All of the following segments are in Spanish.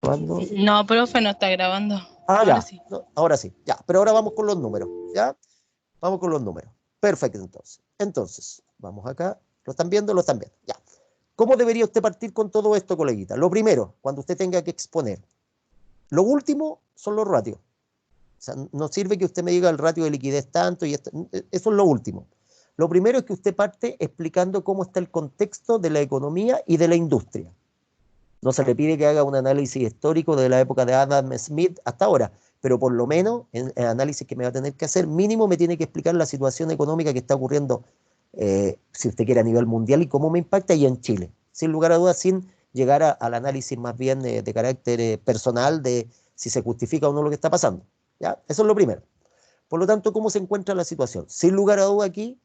¿Cuándo? No, profe, no está grabando. Ah, Ahora ya. sí. No, ahora sí. Ya. Pero ahora vamos con los números. ¿Ya? Vamos con los números. Perfecto, entonces. Entonces, vamos acá. ¿Lo están viendo? Lo están viendo. Ya. ¿Cómo debería usted partir con todo esto, coleguita? Lo primero, cuando usted tenga que exponer. Lo último son los ratios. O sea, no sirve que usted me diga el ratio de liquidez tanto y esto. Eso es lo último. Lo primero es que usted parte explicando cómo está el contexto de la economía y de la industria. No se le pide que haga un análisis histórico de la época de Adam Smith hasta ahora, pero por lo menos en el análisis que me va a tener que hacer, mínimo me tiene que explicar la situación económica que está ocurriendo, si usted quiere, a nivel mundial y cómo me impacta y en Chile. Sin lugar a dudas, sin llegar al análisis más bien de carácter personal de si se justifica o no lo que está pasando. ¿Ya? Eso es lo primero. Por lo tanto, ¿cómo se encuentra la situación? Sin lugar a duda aquí,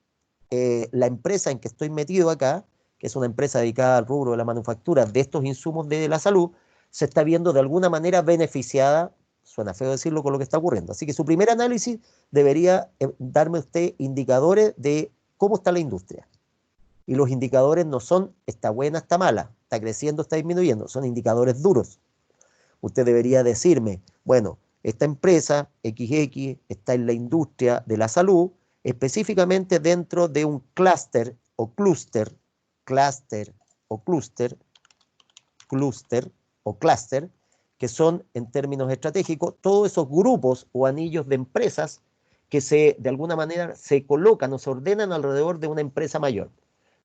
la empresa en que estoy metido acá, que es una empresa dedicada al rubro de la manufactura de estos insumos de la salud, se está viendo de alguna manera beneficiada, suena feo decirlo, con lo que está ocurriendo. Así que su primer análisis debería darme usted indicadores de cómo está la industria. Y los indicadores no son está buena, está mala, está creciendo, está disminuyendo, son indicadores duros. Usted debería decirme, bueno, esta empresa XX está en la industria de la salud, específicamente dentro de un clúster o clúster, clúster o clúster, clúster o clúster, que son en términos estratégicos todos esos grupos o anillos de empresas que de alguna manera se colocan o se ordenan alrededor de una empresa mayor.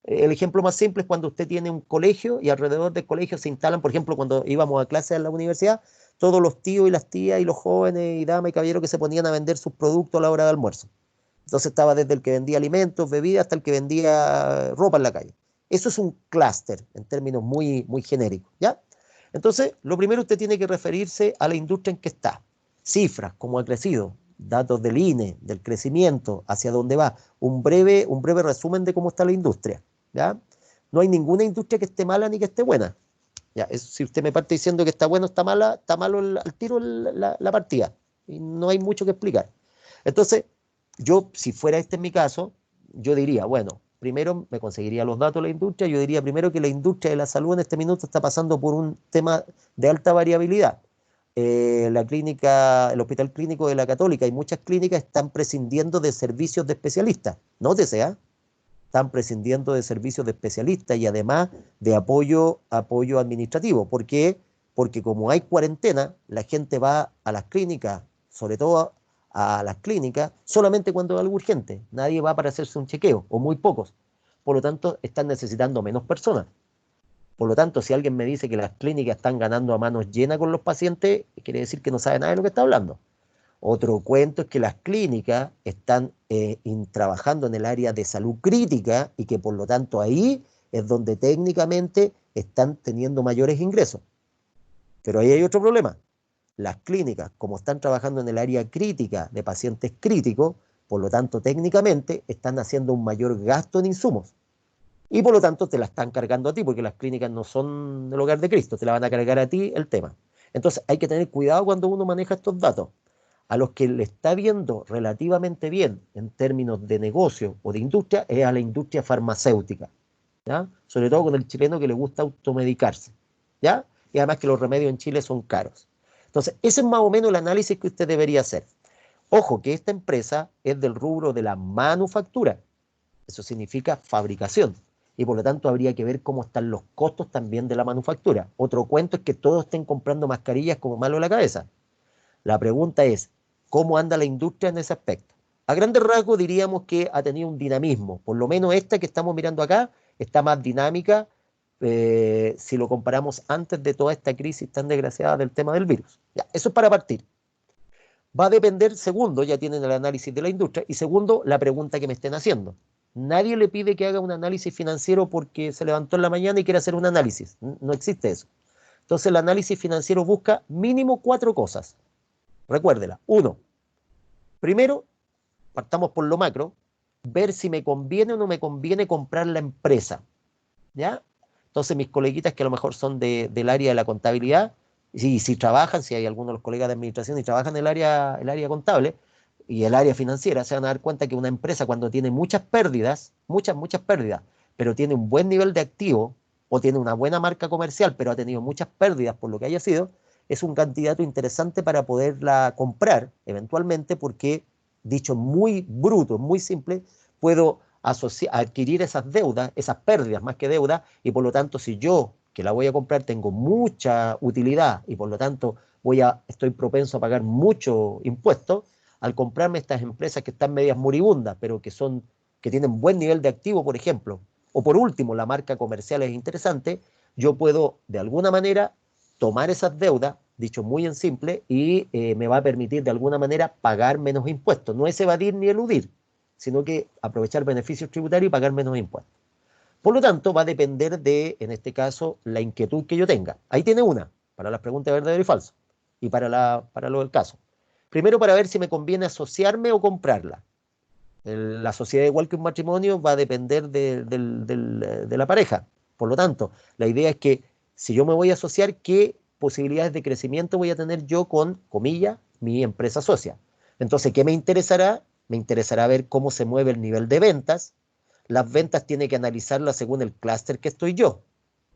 El ejemplo más simple es cuando usted tiene un colegio y alrededor del colegio se instalan, por ejemplo, cuando íbamos a clases en la universidad, todos los tíos y las tías y los jóvenes y damas y caballeros que se ponían a vender sus productos a la hora de almuerzo. Entonces estaba desde el que vendía alimentos, bebidas, hasta el que vendía ropa en la calle. Eso es un clúster en términos muy, muy genéricos, ¿ya? Entonces, lo primero usted tiene que referirse a la industria en que está. Cifras, cómo ha crecido, datos del INE, del crecimiento, hacia dónde va. Un breve resumen de cómo está la industria, ¿ya? No hay ninguna industria que esté mala ni que esté buena. Ya, si usted me parte diciendo que está bueno, está mala, está malo al tiro la partida. Y no hay mucho que explicar. Entonces, yo, si fuera este en mi caso, yo diría, bueno, primero me conseguiría los datos de la industria. Yo diría primero que la industria de la salud en este minuto está pasando por un tema de alta variabilidad. El Hospital Clínico de la Católica y muchas clínicas están prescindiendo de servicios de especialistas. Nótese, ¿eh? Están prescindiendo de servicios de especialistas y además de apoyo administrativo. ¿Por qué? Porque como hay cuarentena, la gente va a las clínicas, sobre todo a las clínicas, solamente cuando hay algo urgente. Nadie va para hacerse un chequeo, o muy pocos. Por lo tanto, están necesitando menos personas. Por lo tanto, si alguien me dice que las clínicas están ganando a manos llenas con los pacientes, quiere decir que no sabe nada de lo que está hablando. Otro cuento es que las clínicas están trabajando en el área de salud crítica y que por lo tanto ahí es donde técnicamente están teniendo mayores ingresos. Pero ahí hay otro problema. Las clínicas, como están trabajando en el área crítica de pacientes críticos, por lo tanto técnicamente están haciendo un mayor gasto en insumos. Y por lo tanto te la están cargando a ti, porque las clínicas no son el hogar de Cristo, te la van a cargar a ti el tema. Entonces hay que tener cuidado cuando uno maneja estos datos. A los que le está viendo relativamente bien en términos de negocio o de industria es a la industria farmacéutica, ¿ya? Sobre todo con el chileno que le gusta automedicarse, ¿ya? Y además que los remedios en Chile son caros. Entonces, ese es más o menos el análisis que usted debería hacer. Ojo, que esta empresa es del rubro de la manufactura. Eso significa fabricación. Y por lo tanto habría que ver cómo están los costos también de la manufactura. Otro cuento es que todos estén comprando mascarillas como malo de la cabeza. La pregunta es, ¿cómo anda la industria en ese aspecto? A grandes rasgos diríamos que ha tenido un dinamismo, por lo menos esta que estamos mirando acá está más dinámica si lo comparamos antes de toda esta crisis tan desgraciada del tema del virus. Ya, eso es para partir. Va a depender, segundo, ya tienen el análisis de la industria, y segundo, la pregunta que me estén haciendo. Nadie le pide que haga un análisis financiero porque se levantó en la mañana y quiere hacer un análisis. No existe eso. Entonces el análisis financiero busca mínimo 4 cosas. Recuérdela. Uno, primero, partamos por lo macro, ver si me conviene o no me conviene comprar la empresa, ¿ya? Entonces mis coleguitas que a lo mejor son del área de la contabilidad, si trabajan, si hay algunos de los colegas de administración y trabajan en el área contable y el área financiera, se van a dar cuenta que una empresa cuando tiene muchas pérdidas, muchas pérdidas, pero tiene un buen nivel de activo o tiene una buena marca comercial, pero ha tenido muchas pérdidas por lo que haya sido, es un candidato interesante para poderla comprar eventualmente porque, dicho muy bruto, muy simple, puedo adquirir esas deudas, esas pérdidas más que deudas, y por lo tanto si yo que la voy a comprar tengo mucha utilidad y por lo tanto estoy propenso a pagar mucho impuestos, al comprarme estas empresas que están medias moribundas, pero que tienen buen nivel de activo, por ejemplo, o por último, la marca comercial es interesante, yo puedo de alguna manera tomar esas deudas, dicho muy en simple, y me va a permitir de alguna manera pagar menos impuestos. No es evadir ni eludir, sino que aprovechar beneficios tributarios y pagar menos impuestos. Por lo tanto, va a depender de, en este caso, la inquietud que yo tenga. Ahí tiene una, para las preguntas de verdadero y falso, y para lo del caso. Primero, para ver si me conviene asociarme o comprarla. La sociedad, igual que un matrimonio, va a depender de la pareja. Por lo tanto, la idea es que si yo me voy a asociar, ¿qué posibilidades de crecimiento voy a tener yo con, comillas, mi empresa socia? Entonces, ¿qué me interesará? Me interesará ver cómo se mueve el nivel de ventas. Las ventas tiene que analizarlas según el clúster que estoy yo.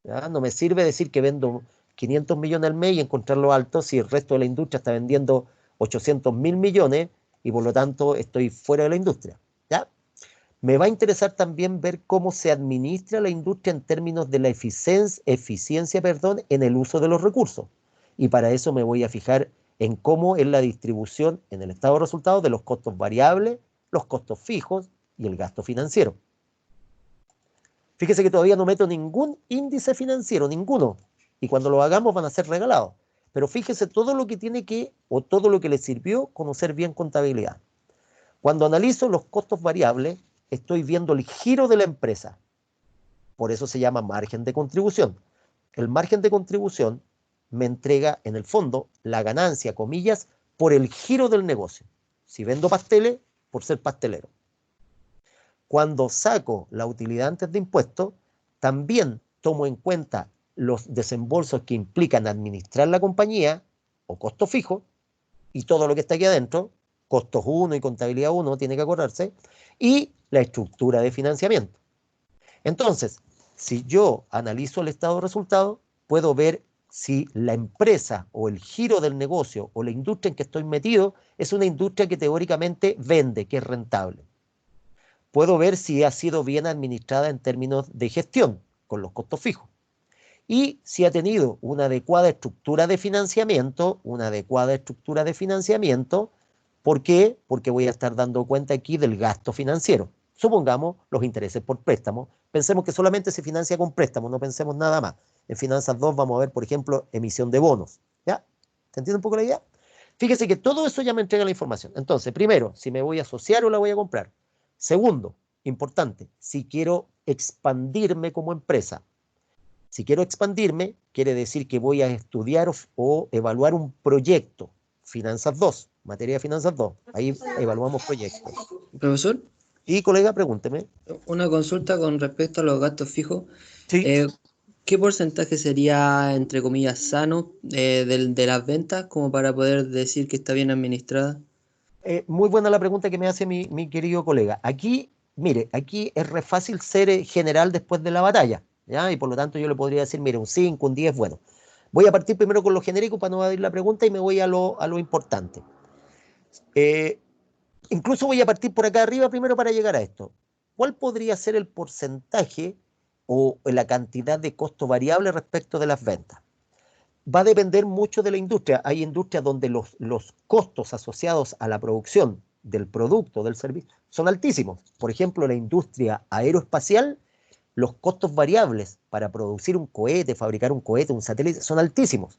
¿Ya? No me sirve decir que vendo 500 millones al mes y encontrarlo alto si el resto de la industria está vendiendo 800.000 millones y por lo tanto estoy fuera de la industria. ¿Ya? Me va a interesar también ver cómo se administra la industria en términos de la eficiencia, en el uso de los recursos. Y para eso me voy a fijar en cómo es la distribución en el estado de resultados de los costos variables, los costos fijos y el gasto financiero. Fíjese que todavía no meto ningún índice financiero, ninguno. Y cuando lo hagamos van a ser regalados. Pero fíjese todo lo que tiene que, o todo lo que le sirvió conocer bien contabilidad. Cuando analizo los costos variables, estoy viendo el giro de la empresa. Por eso se llama margen de contribución. El margen de contribución me entrega, en el fondo, la ganancia, comillas, por el giro del negocio. Si vendo pasteles, por ser pastelero. Cuando saco la utilidad antes de impuestos, también tomo en cuenta los desembolsos que implican administrar la compañía o costo fijo y todo lo que está aquí adentro, costos 1 y contabilidad 1, tiene que acordarse, y la estructura de financiamiento. Entonces, si yo analizo el estado de resultados, puedo ver si la empresa o el giro del negocio o la industria en que estoy metido es una industria que teóricamente vende, que es rentable. Puedo ver si ha sido bien administrada en términos de gestión, con los costos fijos. Y si ha tenido una adecuada estructura de financiamiento, ¿por qué? Porque voy a estar dando cuenta aquí del gasto financiero. Supongamos los intereses por préstamo. Pensemos que solamente se financia con préstamo, no pensemos nada más. En Finanzas 2 vamos a ver, por ejemplo, emisión de bonos. ¿Ya? ¿Se entiende un poco la idea? Fíjese que todo eso ya me entrega la información. Entonces, primero, si me voy a asociar o la voy a comprar. Segundo, importante, si quiero expandirme como empresa. Si quiero expandirme, quiere decir que voy a estudiar o evaluar un proyecto. Finanzas 2, materia de Finanzas 2. Ahí evaluamos proyectos. Profesor, Y colega, pregúnteme. una consulta con respecto a los gastos fijos. Sí. ¿Qué porcentaje sería, entre comillas, sano de las ventas como para poder decir que está bien administrada? Muy buena la pregunta que me hace mi querido colega. Aquí, mire, aquí es re fácil ser general después de la batalla, ¿ya? Y por lo tanto yo le podría decir, mire, un 5, un 10, bueno. Voy a partir primero con lo genérico para no evadir la pregunta y me voy a lo importante. Incluso voy a partir por acá arriba primero para llegar a esto. ¿Cuál podría ser el porcentaje o la cantidad de costo variable respecto de las ventas? Va a depender mucho de la industria. Hay industrias donde los costos asociados a la producción del producto, del servicio, son altísimos. Por ejemplo, la industria aeroespacial, los costos variables para producir un cohete, fabricar un cohete, un satélite, son altísimos.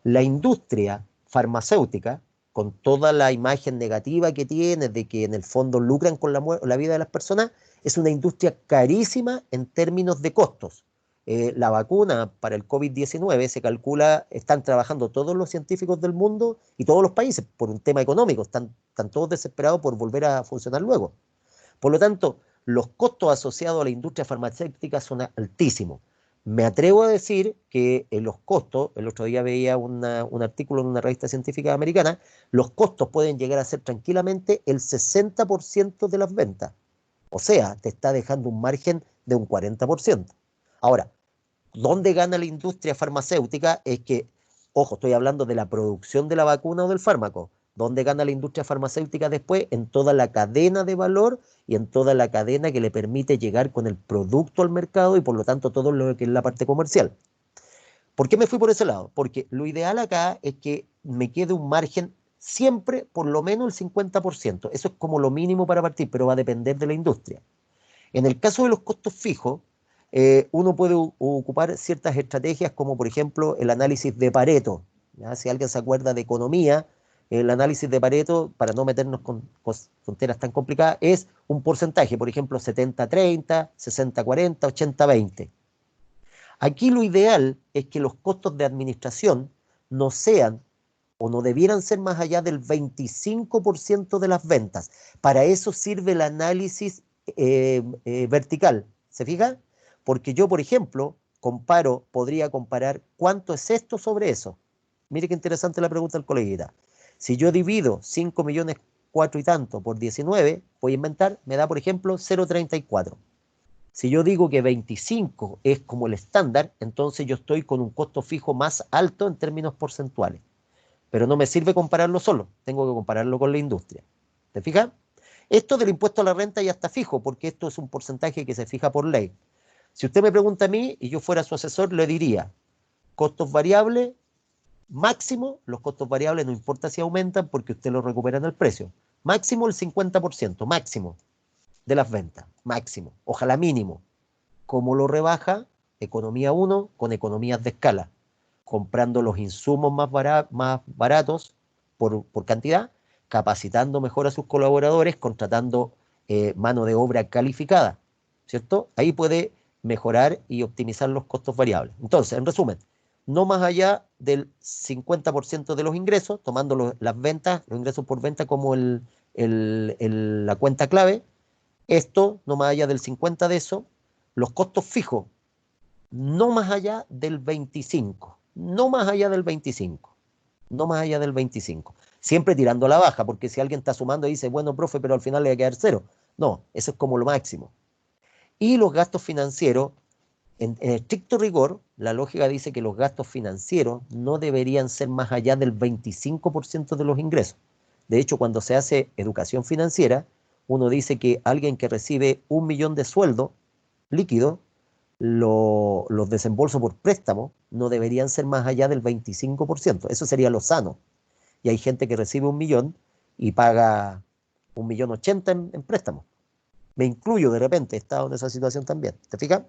La industria farmacéutica, con toda la imagen negativa que tiene de que en el fondo lucran con la vida de las personas, es una industria carísima en términos de costos. La vacuna para el COVID-19 se calcula, están trabajando todos los científicos del mundo y todos los países por un tema económico, están todos desesperados por volver a funcionar luego. Por lo tanto, los costos asociados a la industria farmacéutica son altísimos. Me atrevo a decir que los costos, el otro día veía un artículo en una revista científica americana, los costos pueden llegar a ser tranquilamente el 60% de las ventas. O sea, te está dejando un margen de un 40%. Ahora, ¿dónde gana la industria farmacéutica? Es que Ojo, estoy hablando de la producción de la vacuna o del fármaco. ¿Dónde gana la industria farmacéutica después? En toda la cadena de valor y en toda la cadena que le permite llegar con el producto al mercado y por lo tanto todo lo que es la parte comercial. ¿Por qué me fui por ese lado? Porque lo ideal acá es que me quede un margen siempre por lo menos el 50%. Eso es como lo mínimo para partir, pero va a depender de la industria. En el caso de los costos fijos, uno puede ocupar ciertas estrategias como por ejemplo el análisis de Pareto. ¿Ya? Si alguien se acuerda de economía, el análisis de Pareto, para no meternos con fronteras tan complicadas, es un porcentaje, por ejemplo 70-30, 60-40, 80-20. Aquí lo ideal es que los costos de administración no sean o no debieran ser más allá del 25% de las ventas. Para eso sirve el análisis vertical. ¿Se fija? Porque yo, por ejemplo, podría comparar cuánto es esto sobre eso. Mire qué interesante la pregunta del coleguita. Si yo divido 5 millones 4 y tanto por 19, voy a inventar, me da, por ejemplo, 0,34. Si yo digo que 25 es como el estándar, entonces yo estoy con un costo fijo más alto en términos porcentuales. Pero no me sirve compararlo solo, tengo que compararlo con la industria. ¿Te fijas? Esto del impuesto a la renta ya está fijo, porque esto es un porcentaje que se fija por ley. Si usted me pregunta a mí y yo fuera su asesor, le diría, costos variables, máximo, los costos variables no importa si aumentan porque usted los recupera en el precio. Máximo el 50%, máximo de las ventas, máximo, ojalá mínimo. ¿Cómo lo rebaja? Economía 1 con economías de escala, comprando los insumos más baratos por cantidad, capacitando mejor a sus colaboradores, contratando mano de obra calificada, ¿cierto? Ahí puede mejorar y optimizar los costos variables. Entonces, en resumen, no más allá del 50% de los ingresos, tomando las ventas, los ingresos por venta como la cuenta clave, esto no más allá del 50% de eso, los costos fijos, no más allá del 25%, no más allá del 25%, no más allá del 25%. Siempre tirando a la baja, porque si alguien está sumando y dice, bueno, profe, pero al final le va a quedar cero. No, eso es como lo máximo. Y los gastos financieros, en estricto rigor, la lógica dice que los gastos financieros no deberían ser más allá del 25% de los ingresos. De hecho, cuando se hace educación financiera, uno dice que alguien que recibe 1 millón de sueldo líquido, los desembolsos por préstamo no deberían ser más allá del 25%. Eso sería lo sano. Y hay gente que recibe 1 millón y paga 1,080,000 en préstamo. Me incluyo de repente, he estado en esa situación también. ¿Te fijas?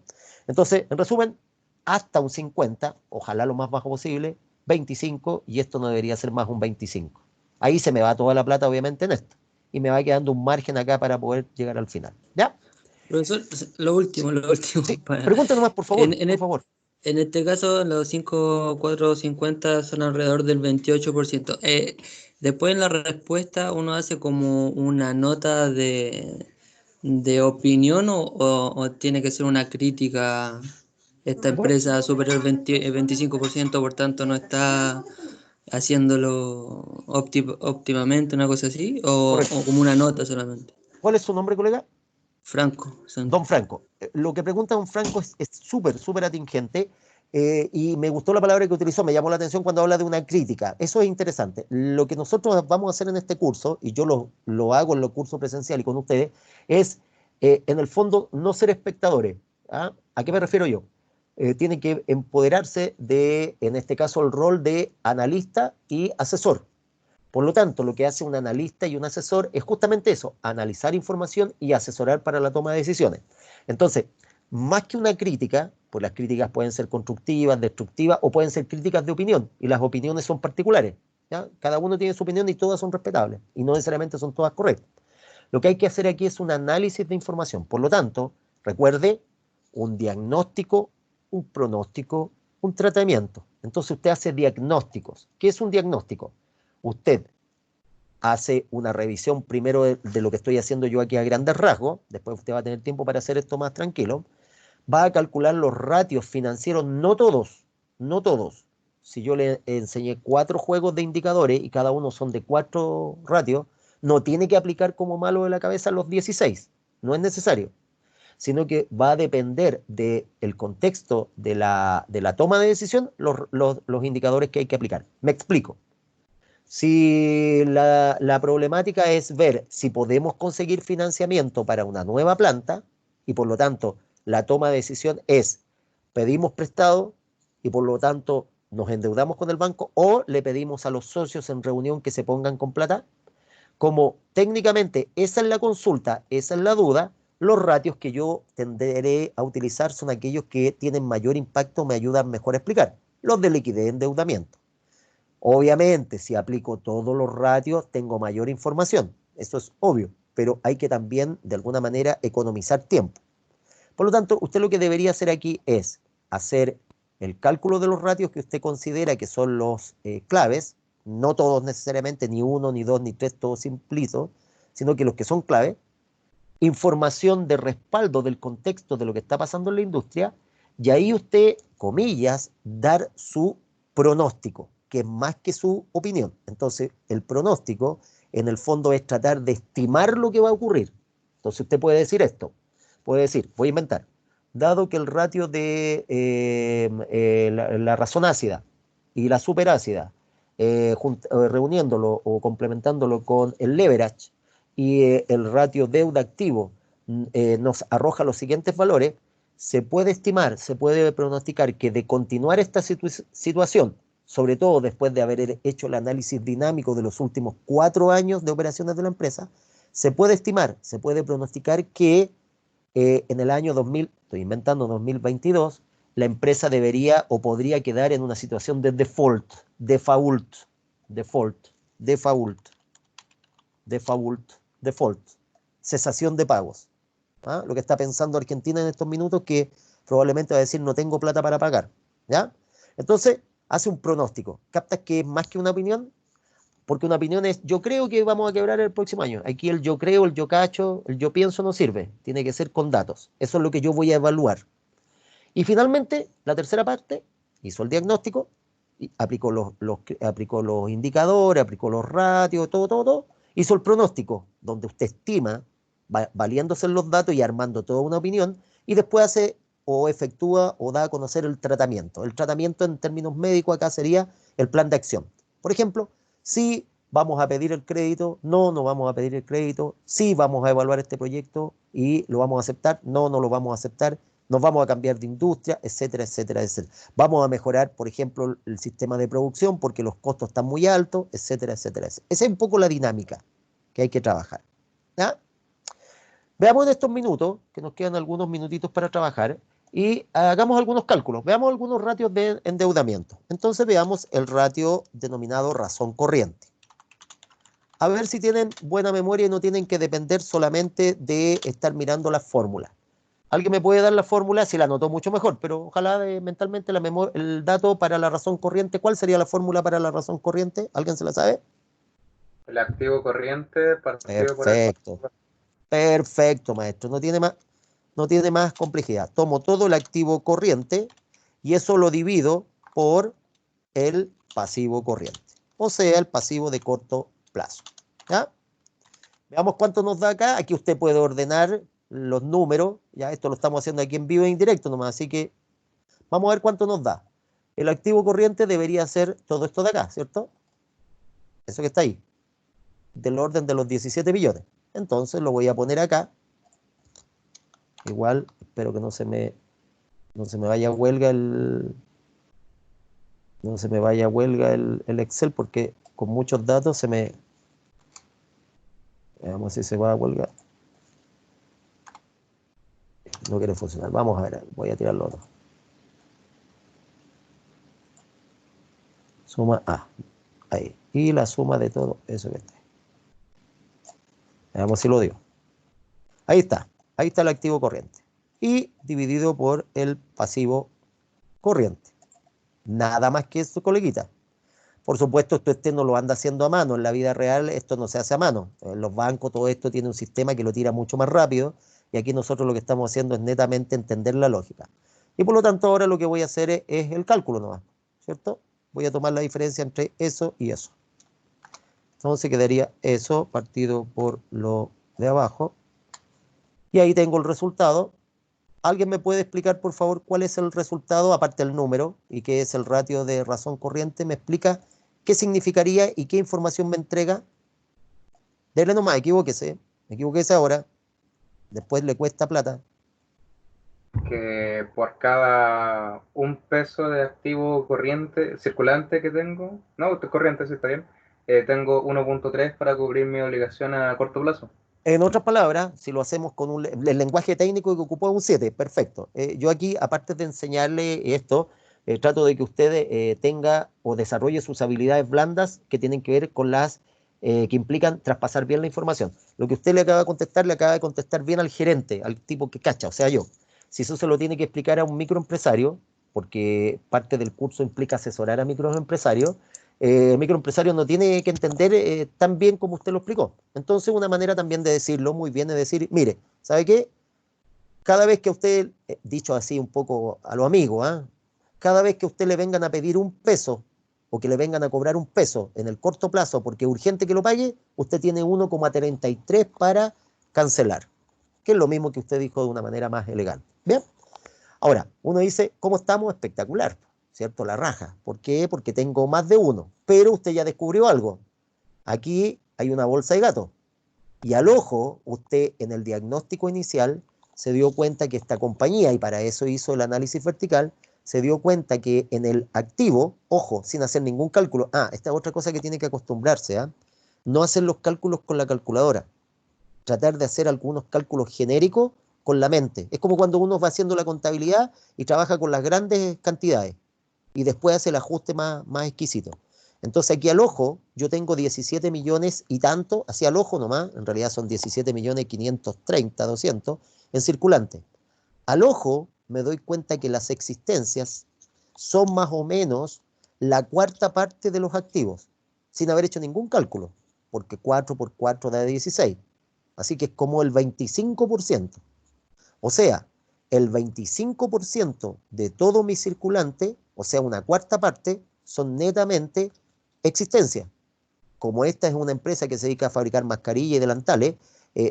Entonces, en resumen, hasta un 50, ojalá lo más bajo posible, 25, y esto no debería ser más un 25. Ahí se me va toda la plata, obviamente, en esto. Y me va quedando un margen acá para poder llegar al final. ¿Ya? Profesor, lo último, Sí, para, pregunta nomás, por favor, en, en, por et- favor. en este caso, los 5, 4, 50 son alrededor del 28%. Después en la respuesta uno hace como una nota de opinión o tiene que ser una crítica. Esta empresa superior al 25%, por tanto no está haciéndolo óptimamente, una cosa así, Correcto. o como una nota solamente. ¿Cuál es su nombre, colega? Franco, Don Franco. Lo que pregunta don Franco es súper, súper atingente, y me gustó la palabra que utilizó, me llamó la atención cuando habla de una crítica. Eso es interesante. Lo que nosotros vamos a hacer en este curso, y yo lo hago en los cursos presenciales y con ustedes, es, en el fondo, no ser espectadores. ¿Ah? ¿A qué me refiero yo? Tienen que empoderarse de, en este caso, el rol de analista y asesor. Por lo tanto, lo que hace un analista y un asesor es justamente eso, analizar información y asesorar para la toma de decisiones. Entonces, más que una crítica, pues las críticas pueden ser constructivas, destructivas o pueden ser críticas de opinión, y las opiniones son particulares. ¿Ya? Cada uno tiene su opinión y todas son respetables, y no necesariamente son todas correctas. Lo que hay que hacer aquí es un análisis de información. Por lo tanto, recuerde, un diagnóstico, un pronóstico, un tratamiento. Entonces usted hace diagnósticos. ¿Qué es un diagnóstico? Usted hace una revisión primero de lo que estoy haciendo yo aquí a grandes rasgos, después usted va a tener tiempo para hacer esto más tranquilo, va a calcular los ratios financieros, no todos, no todos. Si yo le enseñé 4 juegos de indicadores y cada uno son de 4 ratios, no tiene que aplicar como malo de la cabeza los 16, no es necesario. sino que va a depender del contexto de la toma de decisión los indicadores que hay que aplicar. Me explico. Si la problemática es ver si podemos conseguir financiamiento para una nueva planta y por lo tanto la toma de decisión es pedimos prestado y por lo tanto nos endeudamos con el banco o le pedimos a los socios en reunión que se pongan con plata, como técnicamente esa es la consulta, esa es la duda, los ratios que yo tenderé a utilizar son aquellos que tienen mayor impacto, me ayudan mejor a explicar, los de liquidez y endeudamiento. Obviamente, si aplico todos los ratios, tengo mayor información. Eso es obvio, pero hay que también, de alguna manera, economizar tiempo. Por lo tanto, usted lo que debería hacer aquí es hacer el cálculo de los ratios que usted considera que son los claves, no todos necesariamente, ni uno, ni dos, ni tres, todos simplitos, sino que los que son claves, información de respaldo del contexto de lo que está pasando en la industria, y ahí usted, comillas, dar su pronóstico, que es más que su opinión. Entonces, el pronóstico, en el fondo, es tratar de estimar lo que va a ocurrir. Entonces, usted puede decir esto, puede decir, voy a inventar, dado que el ratio de la razón ácida y la superácida, reuniéndolo o complementándolo con el leverage y el ratio deuda-activo nos arroja los siguientes valores, se puede estimar, se puede pronosticar que de continuar esta situación, sobre todo después de haber hecho el análisis dinámico de los últimos 4 años de operaciones de la empresa, se puede estimar, se puede pronosticar que en el año 2000, estoy inventando 2022, la empresa debería o podría quedar en una situación de default, cesación de pagos. ¿Ah? Lo que está pensando Argentina en estos minutos, que probablemente va a decir no tengo plata para pagar. ¿Ya? Entonces, hace un pronóstico. ¿Captas que es más que una opinión? Porque una opinión es, yo creo que vamos a quebrar el próximo año. Aquí el yo creo, el yo cacho, el yo pienso no sirve. Tiene que ser con datos. Eso es lo que yo voy a evaluar. Y finalmente, la tercera parte, hizo el diagnóstico, y aplicó los indicadores, aplicó los ratios, todo. Hizo el pronóstico, donde usted estima, valiéndose en los datos y armando toda una opinión, y después hace o efectúa o da a conocer el tratamiento. El tratamiento en términos médicos acá sería el plan de acción. Por ejemplo, si vamos a pedir el crédito, no vamos a pedir el crédito, si vamos a evaluar este proyecto y lo vamos a aceptar, no lo vamos a aceptar, nos vamos a cambiar de industria, etcétera, etcétera, etcétera. Vamos a mejorar, por ejemplo, el sistema de producción porque los costos están muy altos, etcétera, etcétera, etcétera. Esa es un poco la dinámica que hay que trabajar. ¿Ya? Veamos en estos minutos, que nos quedan algunos minutitos para trabajar, y hagamos algunos cálculos. Veamos algunos ratios de endeudamiento. Entonces veamos el ratio denominado razón corriente. A ver si tienen buena memoria y no tienen que depender solamente de estar mirando las fórmulas. Alguien me puede dar la fórmula, si la anotó mucho mejor, pero ojalá mentalmente el dato para la razón corriente. ¿Cuál sería la fórmula para la razón corriente? ¿Alguien se la sabe? El activo corriente partido por el Perfecto. Perfecto, maestro. No tiene más complejidad. Tomo todo el activo corriente y eso lo divido por el pasivo corriente. O sea, el pasivo de corto plazo. ¿Ya? Veamos cuánto nos da acá. Aquí usted puede ordenar los números. Ya, esto lo estamos haciendo aquí en vivo e indirecto nomás. Así que vamos a ver cuánto nos da. El activo corriente debería ser todo esto de acá, ¿cierto? Eso que está ahí. Del orden de los 17 billones. Entonces lo voy a poner acá. Igual, espero que no se me vaya a huelga el Excel, porque con muchos datos se me... Veamos si se va a huelga. No quiere funcionar. Vamos a ver, voy a tirar lo otro. Suma A. Ahí. Y la suma de todo eso que está ahí. Veamos si lo dio. Ahí está. Ahí está el activo corriente. Y dividido por el pasivo corriente. Nada más que eso, coleguita. Por supuesto, esto no lo anda haciendo a mano. En la vida real esto no se hace a mano. En los bancos todo esto tiene un sistema que lo tira mucho más rápido. Y aquí nosotros lo que estamos haciendo es netamente entender la lógica. Y por lo tanto ahora lo que voy a hacer es el cálculo nomás. ¿Cierto? Voy a tomar la diferencia entre eso y eso. Entonces quedaría eso partido por lo de abajo. Y ahí tengo el resultado ¿Alguien me puede explicar, por favor, cuál es el resultado, aparte del número, y qué es el ratio de razón corriente? ¿Me explica qué significaría y qué información me entrega? Dele nomás, equivóquese ahora. Después le cuesta plata. Que por cada $1 de activo corriente, circulante que tengo, no, corriente, sí está bien, tengo 1.3 para cubrir mi obligación a corto plazo. En otras palabras, si lo hacemos con el lenguaje técnico que ocupó es un 7, perfecto. Yo aquí, aparte de enseñarle esto, trato de que usted tenga o desarrolle sus habilidades blandas que tienen que ver con las que implican traspasar bien la información. Lo que usted le acaba de contestar bien al gerente, al tipo que cacha, o sea, yo. Si eso se lo tiene que explicar a un microempresario, porque parte del curso implica asesorar a microempresarios, el microempresario no tiene que entender tan bien como usted lo explicó. Entonces, una manera también de decirlo muy bien es decir, mire, ¿sabe qué? Cada vez que a usted, dicho así un poco a lo amigo, ¿ah? Cada vez que a usted le vengan a pedir un peso o que le vengan a cobrar un peso en el corto plazo porque es urgente que lo pague, usted tiene 1,33 para cancelar, que es lo mismo que usted dijo de una manera más elegante. ¿Bien? Ahora, uno dice, ¿cómo estamos? Espectacular, ¿cierto? La raja. ¿Por qué? Porque tengo más de uno. Pero usted ya descubrió algo. Aquí hay una bolsa de gato. Y al ojo, usted en el diagnóstico inicial se dio cuenta que esta compañía, y para eso hizo el análisis vertical, se dio cuenta que en el activo, ojo, sin hacer ningún cálculo, esta es otra cosa que tiene que acostumbrarse, ¿ah? No hacer los cálculos con la calculadora, tratar de hacer algunos cálculos genéricos con la mente. Es como cuando uno va haciendo la contabilidad y trabaja con las grandes cantidades y después hace el ajuste más exquisito. Entonces aquí al ojo yo tengo 17 millones y tanto, así al ojo nomás, en realidad son 17 millones 530, 200 en circulante. Al ojo me doy cuenta que las existencias son más o menos la cuarta parte de los activos, sin haber hecho ningún cálculo, porque 4 por 4 da 16. Así que es como el 25%. O sea, el 25% de todo mi circulante, o sea, una cuarta parte, son netamente existencia. Como esta es una empresa que se dedica a fabricar mascarillas y delantales,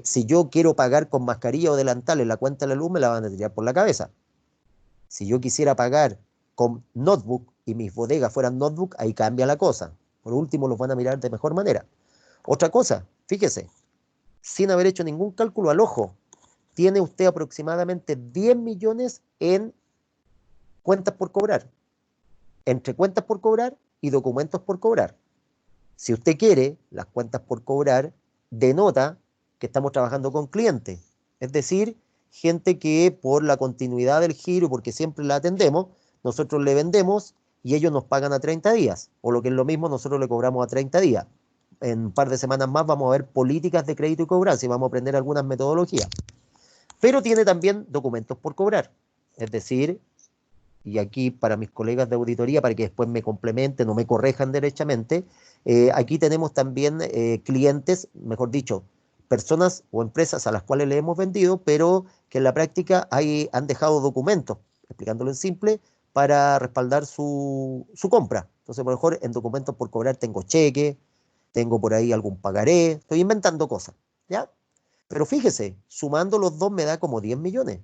si yo quiero pagar con mascarilla o delantales la cuenta de la luz, me la van a tirar por la cabeza. Si yo quisiera pagar con notebook y mis bodegas fueran notebook, ahí cambia la cosa. Por último, los van a mirar de mejor manera. Otra cosa, fíjese, sin haber hecho ningún cálculo al ojo, tiene usted aproximadamente 10 millones en cuentas por cobrar, entre cuentas por cobrar y documentos por cobrar. Si usted quiere, las cuentas por cobrar denota que estamos trabajando con clientes, es decir, gente que por la continuidad del giro, porque siempre la atendemos, nosotros le vendemos y ellos nos pagan a 30 días, o lo que es lo mismo, nosotros le cobramos a 30 días. En un par de semanas más vamos a ver políticas de crédito y cobranza y vamos a aprender algunas metodologías. Pero tiene también documentos por cobrar, es decir, y aquí para mis colegas de auditoría, para que después me complementen o me corrijan derechamente, aquí tenemos también clientes, mejor dicho, personas o empresas a las cuales le hemos vendido, pero que en la práctica han dejado documentos, explicándolo en simple, para respaldar su compra. Entonces, por lo mejor, en documentos por cobrar tengo cheque, tengo por ahí algún pagaré, estoy inventando cosas, ¿ya? Pero fíjese, sumando los dos me da como 10 millones.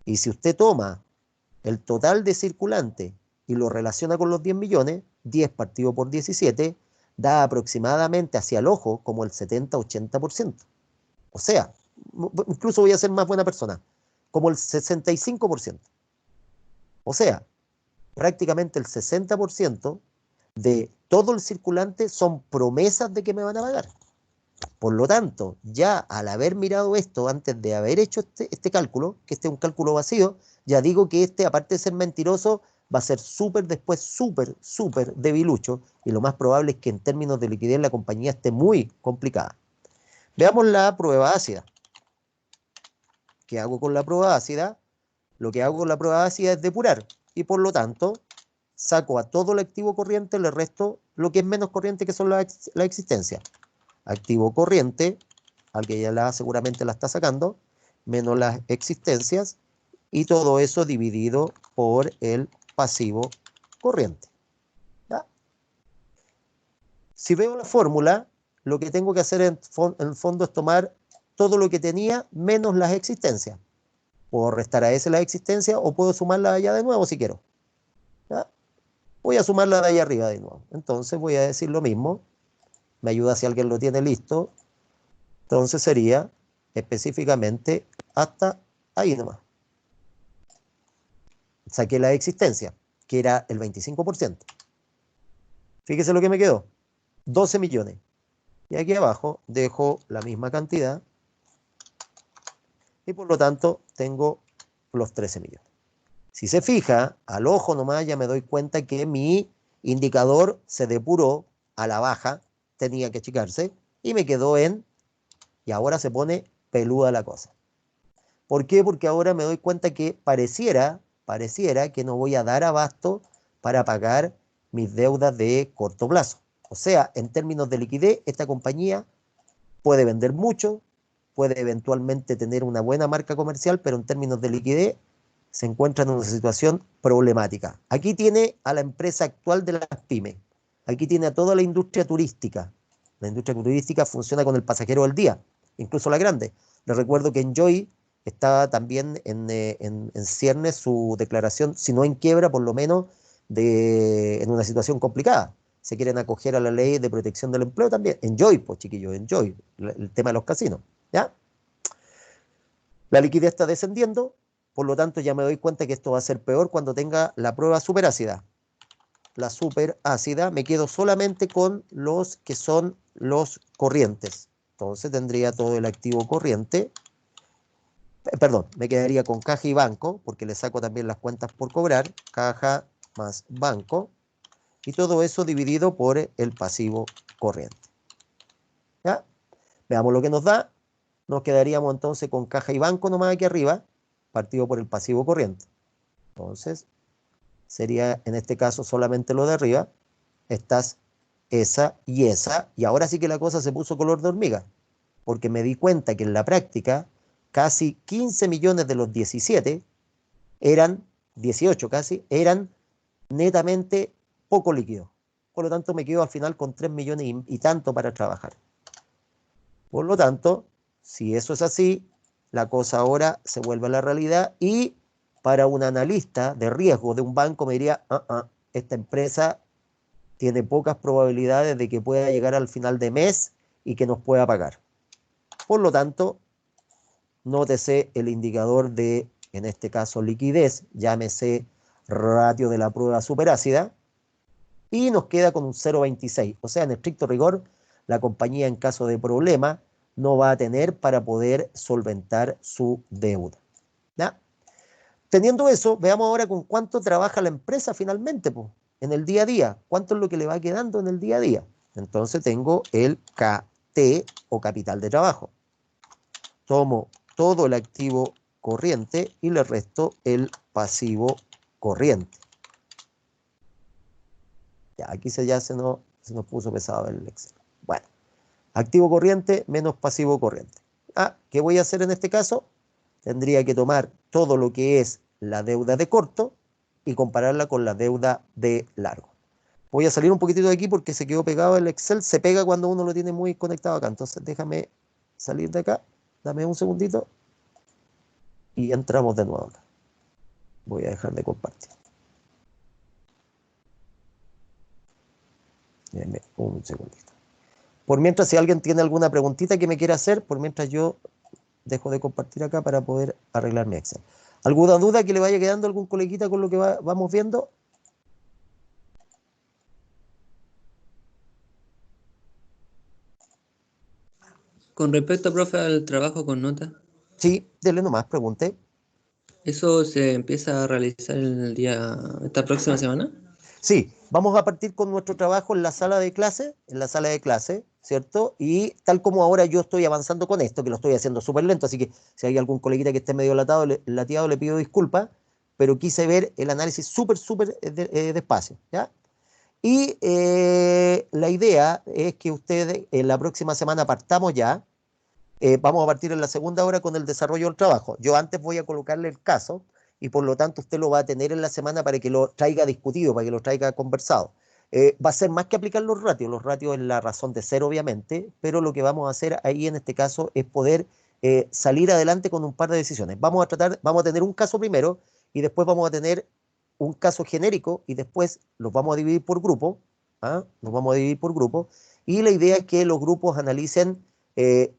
Y si usted toma el total de circulante y lo relaciona con los 10 millones, 10 partido por 17, da aproximadamente hacia el ojo como el 70-80%. O sea, incluso voy a ser más buena persona, como el 65%. O sea, prácticamente el 60% de todo el circulante son promesas de que me van a pagar. Por lo tanto, ya al haber mirado esto antes de haber hecho este cálculo, que este es un cálculo vacío, ya digo que este, aparte de ser mentiroso, va a ser después súper debilucho, y lo más probable es que en términos de liquidez la compañía esté muy complicada. Veamos la prueba ácida. ¿Qué hago con la prueba ácida? Lo que hago con la prueba ácida es depurar, y por lo tanto, saco a todo el activo corriente, le resto lo que es menos corriente, que son la existencia. Activo corriente, al que ya seguramente la está sacando, menos las existencias, y todo eso dividido por el pasivo corriente. ¿Ya? Si veo la fórmula, lo que tengo que hacer en el fondo es tomar todo lo que tenía menos las existencias. Puedo restar a S la existencia o puedo sumarla allá de nuevo si quiero. ¿Ya? Voy a sumarla de allá arriba de nuevo. Entonces voy a decir lo mismo. Me ayuda si alguien lo tiene listo. Entonces sería específicamente hasta ahí nomás. Saqué la existencia, que era el 25%. Fíjese lo que me quedó. 12 millones. Y aquí abajo dejo la misma cantidad. Y por lo tanto tengo los 13 millones. Si se fija, al ojo nomás ya me doy cuenta que mi indicador se depuró a la baja, tenía que achicarse, y me quedó en, y ahora se pone peluda la cosa. ¿Por qué? Porque ahora me doy cuenta que pareciera que no voy a dar abasto para pagar mis deudas de corto plazo. O sea, en términos de liquidez, esta compañía puede vender mucho, puede eventualmente tener una buena marca comercial, pero en términos de liquidez se encuentra en una situación problemática. Aquí tiene a la empresa actual de las pymes. Aquí tiene a toda la industria turística. La industria turística funciona con el pasajero del día, incluso la grande. Les recuerdo que Enjoy está también en ciernes su declaración, si no en quiebra, por lo menos en una situación complicada. Se quieren acoger a la ley de protección del empleo también. Enjoy, pues chiquillos, Enjoy, el tema de los casinos. ¿Ya? La liquidez está descendiendo, por lo tanto ya me doy cuenta que esto va a ser peor cuando tenga la prueba superácida. La superácida, me quedo solamente con los que son los corrientes. Entonces tendría todo el activo corriente. Perdón, me quedaría con caja y banco, porque le saco también las cuentas por cobrar. Caja más banco. Y todo eso dividido por el pasivo corriente. ¿Ya? Veamos lo que nos da. Nos quedaríamos entonces con caja y banco nomás aquí arriba, partido por el pasivo corriente. Entonces, sería en este caso solamente lo de arriba. Estas, esa, y ahora sí que la cosa se puso color de hormiga, porque me di cuenta que en la práctica casi 15 millones de los 17 eran, 18 casi, eran netamente poco líquidos. Por lo tanto, me quedo al final con 3 millones y tanto para trabajar. Por lo tanto, si eso es así, la cosa ahora se vuelve a la realidad y para un analista de riesgo de un banco me diría, esta empresa tiene pocas probabilidades de que pueda llegar al final de mes y que nos pueda pagar. Por lo tanto, nótese el indicador de, en este caso, liquidez, llámese ratio de la prueba superácida, y nos queda con un 0,26. O sea, en estricto rigor, la compañía en caso de problema no va a tener para poder solventar su deuda. ¿Ya? Teniendo eso, veamos ahora con cuánto trabaja la empresa finalmente, pues, en el día a día. ¿Cuánto es lo que le va quedando en el día a día? Entonces tengo el KT o capital de trabajo. Tomo todo el activo corriente y le resto el pasivo corriente. Ya, aquí ya se nos puso pesado el Excel. Bueno, activo corriente menos pasivo corriente. ¿Qué voy a hacer en este caso? Tendría que tomar todo lo que es la deuda de corto y compararla con la deuda de largo. Voy a salir un poquitito de aquí porque se quedó pegado el Excel. Se pega cuando uno lo tiene muy conectado acá. Entonces déjame salir de acá. Dame un segundito. Y entramos de nuevo acá. Voy a dejar de compartir. Dame un segundito. Por mientras, si alguien tiene alguna preguntita que me quiera hacer, por mientras yo dejo de compartir acá para poder arreglar mi Excel. ¿Alguna duda que le vaya quedando a algún coleguita con lo que vamos viendo? Con respecto, profe, al trabajo con nota, Sí, dele nomás, pregunte. ¿eso se empieza a realizar esta próxima semana? Sí, vamos a partir con nuestro trabajo en la sala de clase, ¿cierto? Y tal como ahora yo estoy avanzando con esto, que lo estoy haciendo súper lento, así que si hay algún coleguita que esté medio lateado, le pido disculpas, pero quise ver el análisis súper despacio, ¿ya? Y la idea es que ustedes en la próxima semana partamos ya. Vamos a partir en la segunda hora con el desarrollo del trabajo. Yo antes voy a colocarle el caso y por lo tanto usted lo va a tener en la semana para que lo traiga discutido, para que lo traiga conversado. Va a ser más que aplicar los ratios es la razón de ser obviamente, pero lo que vamos a hacer ahí en este caso es poder salir adelante con un par de decisiones. Vamos a tener un caso primero y después vamos a tener un caso genérico y después los vamos a dividir por grupo. ¿Ah? Los vamos a dividir por grupo y la idea es que los grupos analicen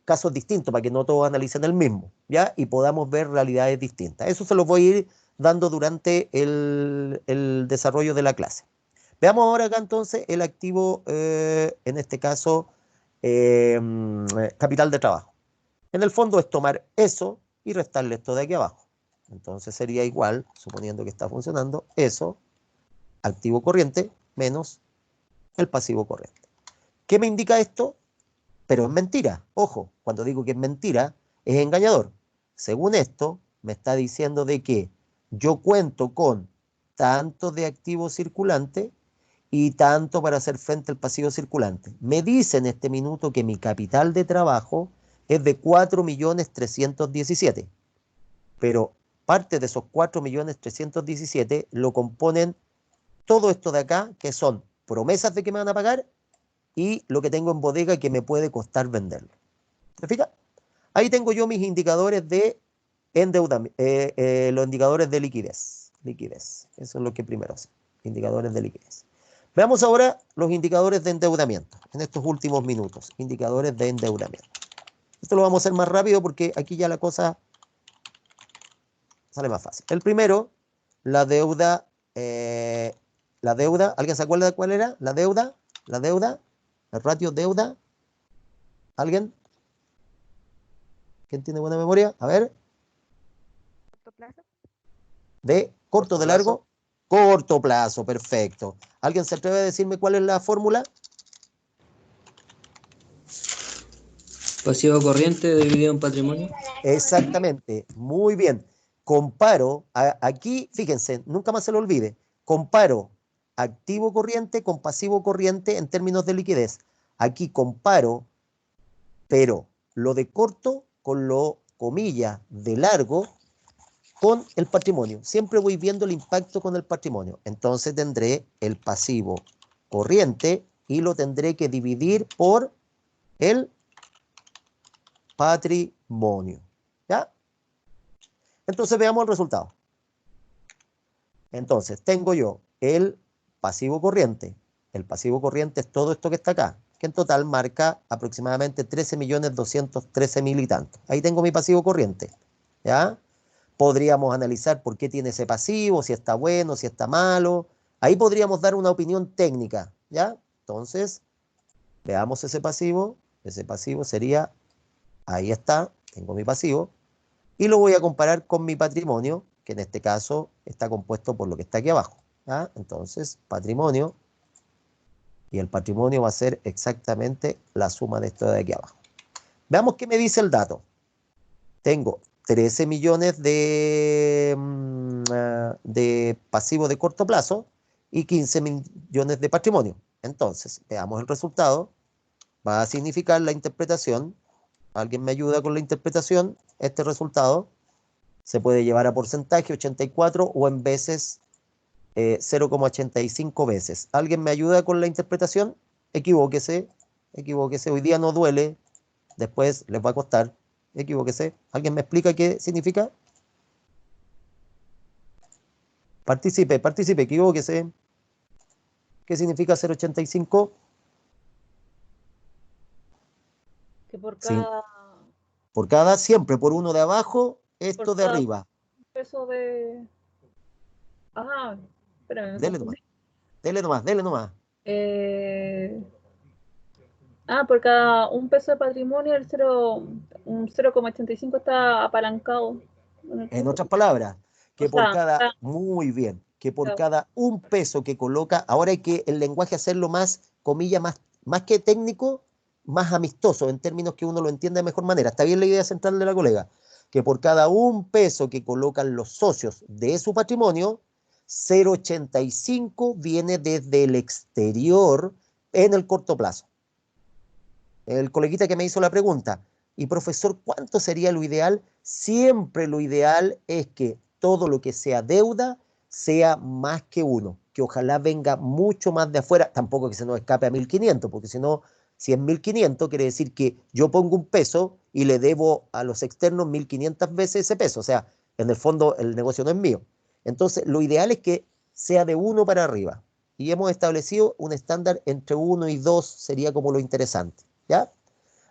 casos distintos para que no todos analicen el mismo, ¿ya? Y podamos ver realidades distintas. Eso se los voy a ir dando durante el desarrollo de la clase. Veamos ahora acá entonces el activo, en este caso, capital de trabajo. En el fondo es tomar eso y restarle esto de aquí abajo. Entonces sería igual, suponiendo que está funcionando, eso, activo corriente, menos el pasivo corriente. ¿Qué me indica esto? Pero es mentira. Ojo, cuando digo que es mentira, es engañador. Según esto, me está diciendo de que yo cuento con tanto de activo circulante y tanto para hacer frente al pasivo circulante. Me dice en este minuto que mi capital de trabajo es de 4.317.000, pero parte de esos 4.317.000 lo componen todo esto de acá, que son promesas de que me van a pagar y lo que tengo en bodega que me puede costar venderlo. ¿Te fijas? Ahí tengo yo mis indicadores de endeudamiento, los indicadores de liquidez. Liquidez, eso es lo que primero hace, indicadores de liquidez. Veamos ahora los indicadores de endeudamiento en estos últimos minutos, indicadores de endeudamiento. Esto lo vamos a hacer más rápido porque aquí ya la cosa sale más fácil. El primero, la deuda, ¿alguien se acuerda de cuál era? La deuda, el ratio deuda, ¿alguien? ¿Quién tiene buena memoria? A ver. ¿Corto plazo? ¿De corto, de largo? Corto plazo, perfecto. ¿Alguien se atreve a decirme cuál es la fórmula? Pasivo corriente dividido en patrimonio. Exactamente, muy bien. Comparo, aquí, fíjense, nunca más se lo olvide, comparo activo corriente con pasivo corriente en términos de liquidez. Aquí comparo, pero lo de corto con lo, comilla, de largo, con el patrimonio. Siempre voy viendo el impacto con el patrimonio. Entonces tendré el pasivo corriente y lo tendré que dividir por el patrimonio. ¿Ya? Entonces veamos el resultado. Entonces tengo yo el pasivo corriente. El pasivo corriente es todo esto que está acá, que en total marca aproximadamente 13.213.000 y tanto. Ahí tengo mi pasivo corriente. ¿Ya? Podríamos analizar por qué tiene ese pasivo, si está bueno, si está malo. Ahí podríamos dar una opinión técnica. ¿Ya? Entonces, veamos ese pasivo. Ese pasivo sería, ahí está, tengo mi pasivo. Y lo voy a comparar con mi patrimonio, que en este caso está compuesto por lo que está aquí abajo. ¿Ya? Entonces, patrimonio, y el patrimonio va a ser exactamente la suma de esto de aquí abajo. Veamos qué me dice el dato. Tengo 13 millones de pasivo de corto plazo y 15 millones de patrimonio. Entonces, veamos el resultado. Va a significar la interpretación. ¿Alguien me ayuda con la interpretación? Este resultado se puede llevar a porcentaje 84 o en veces 0,85 veces. ¿Alguien me ayuda con la interpretación? Equivóquese, equivóquese. Hoy día no duele, después les va a costar. Equivóquese. ¿Alguien me explica qué significa? Participe, participe, equivóquese. ¿Qué significa 0,85? Que por Sí. cada Por cada, siempre, por uno de abajo, esto Por de cada- arriba. peso de... Ah, espérame, me Dele nomás, confundí. dele nomás, dele nomás. Por cada un peso de patrimonio, un 0,85 está apalancado. En otras palabras, O que por sea, cada, muy bien, que por cada un peso que coloca, ahora hay que el lenguaje hacerlo más, comillas, más que técnico, más amistoso, en términos que uno lo entienda de mejor manera. Está bien la idea central de la colega, que por cada un peso que colocan los socios de su patrimonio, 0,85 viene desde el exterior en el corto plazo. El coleguita que me hizo la pregunta, y profesor, ¿cuánto sería lo ideal? Siempre lo ideal es que todo lo que sea deuda sea más que uno, que ojalá venga mucho más de afuera, tampoco que se nos escape a 1.500, porque si no Si es 1.500, quiere decir que yo pongo un peso y le debo a los externos 1.500 veces ese peso. O sea, en el fondo el negocio no es mío. Entonces, lo ideal es que sea de 1 para arriba. Y hemos establecido un estándar entre 1 y 2, sería como lo interesante. ¿Ya?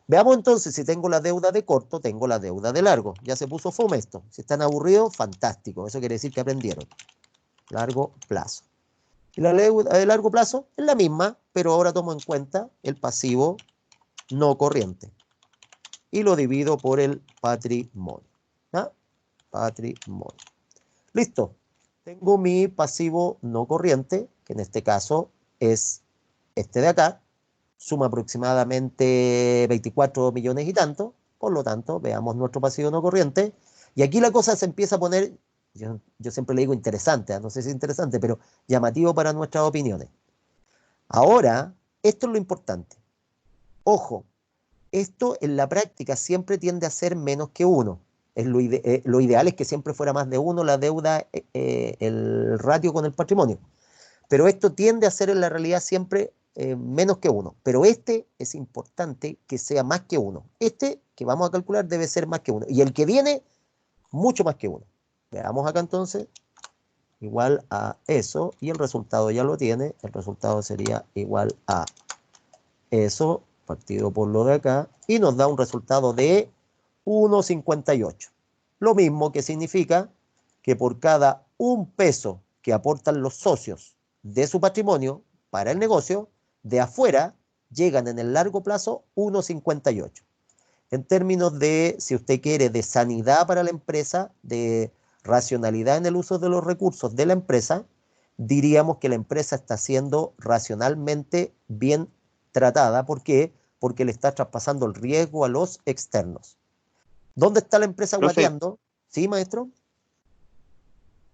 Veamos entonces si tengo la deuda de corto, tengo la deuda de largo. Ya se puso fome esto. Si están aburridos, fantástico. Eso quiere decir que aprendieron. Largo plazo. Y la deuda de largo plazo es la misma, pero ahora tomo en cuenta el pasivo no corriente. Y lo divido por el patrimonio. ¿Ya? Patrimonio. Listo. Tengo mi pasivo no corriente, que en este caso es este de acá. Suma aproximadamente 24 millones y tanto. Por lo tanto, veamos nuestro pasivo no corriente. Y aquí la cosa se empieza a poner, yo siempre le digo interesante, no sé si es interesante, pero llamativo para nuestras opiniones. Ahora, esto es lo importante. Ojo, esto en la práctica siempre tiende a ser menos que 1. Lo ideal es que siempre fuera más de 1 la deuda, el ratio con el patrimonio. Pero esto tiende a ser en la realidad siempre menos que 1. Pero este es importante que sea más que 1. Este que vamos a calcular debe ser más que 1. Y el que viene, mucho más que 1. Veamos acá entonces, igual a eso. Y el resultado ya lo tiene. El resultado sería igual a eso partido por lo de acá. Y nos da un resultado de 1,58. Lo mismo que significa que por cada un peso que aportan los socios de su patrimonio para el negocio, de afuera llegan en el largo plazo 1,58. En términos de, si usted quiere, de sanidad para la empresa, de racionalidad en el uso de los recursos de la empresa, diríamos que la empresa está siendo racionalmente bien tratada. ¿Por qué? Porque le está traspasando el riesgo a los externos. ¿Dónde está la empresa Profe, guateando? ¿Sí, maestro?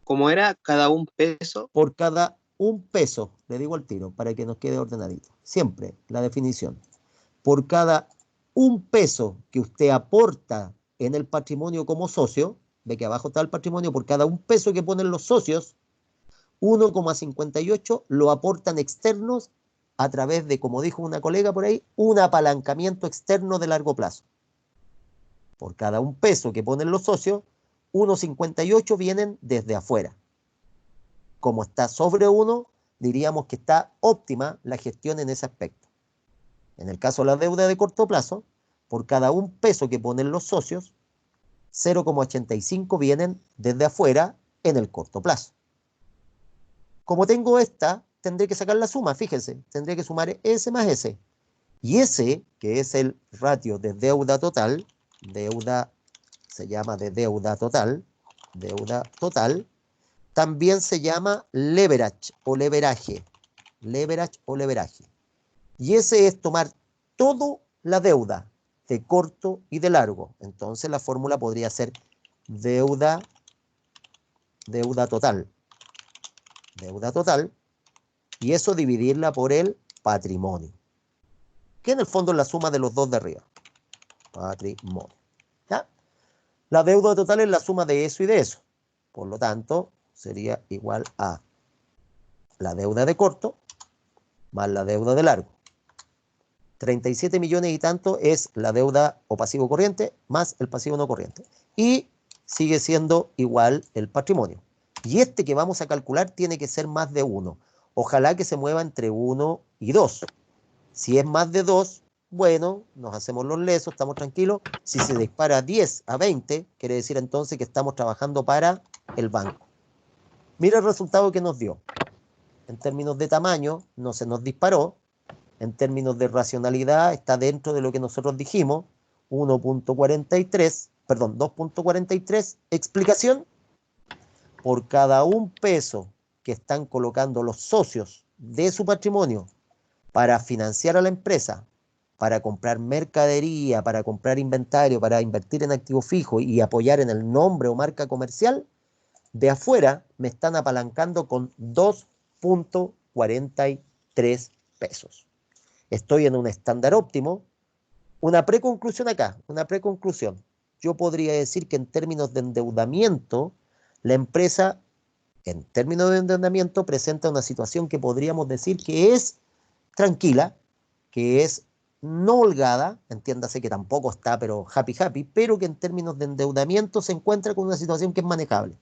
¿cómo era cada un peso? Por cada un peso, le digo al tiro, para que nos quede ordenadito. Siempre la definición. Por cada un peso que usted aporta en el patrimonio como socio, ve que abajo está el patrimonio, por cada un peso que ponen los socios, 1,58 lo aportan externos a través de, como dijo una colega por ahí, un apalancamiento externo de largo plazo. Por cada un peso que ponen los socios, 1,58 vienen desde afuera. Como está sobre 1, diríamos que está óptima la gestión en ese aspecto. En el caso de la deuda de corto plazo, por cada un peso que ponen los socios, 0,85 vienen desde afuera en el corto plazo. Como tengo esta, tendré que sacar la suma, fíjense, tendré que sumar S más S. Y ese, que es el ratio de deuda total, deuda se llama de deuda total, también se llama leverage o leveraje. Y ese es tomar toda la deuda de corto y de largo. Entonces la fórmula podría ser deuda total, y eso dividirla por el patrimonio, que en el fondo es la suma de los dos de arriba. Patrimonio. ¿Ya? La deuda total es la suma de eso y de eso. Por lo tanto, sería igual a la deuda de corto más la deuda de largo. 37 millones y tanto es la deuda o pasivo corriente más el pasivo no corriente. Y sigue siendo igual el patrimonio. Y este que vamos a calcular tiene que ser más de 1. Ojalá que se mueva entre 1 y 2. Si es más de 2, bueno, nos hacemos los lesos, estamos tranquilos. Si se dispara 10 a 20, quiere decir entonces que estamos trabajando para el banco. Mira el resultado que nos dio. En términos de tamaño, no se nos disparó. En términos de racionalidad, está dentro de lo que nosotros dijimos. 1,43, perdón, 2,43. Explicación. Por cada un peso que están colocando los socios de su patrimonio para financiar a la empresa, para comprar mercadería, para comprar inventario, para invertir en activo fijo y apoyar en el nombre o marca comercial, de afuera me están apalancando con 2,43 pesos. Estoy en un estándar óptimo. Una preconclusión acá, Yo podría decir que en términos de endeudamiento, la empresa, en términos de endeudamiento, presenta una situación que podríamos decir que es tranquila, que es no holgada, entiéndase que tampoco está, pero happy, pero que en términos de endeudamiento se encuentra con una situación que es manejable.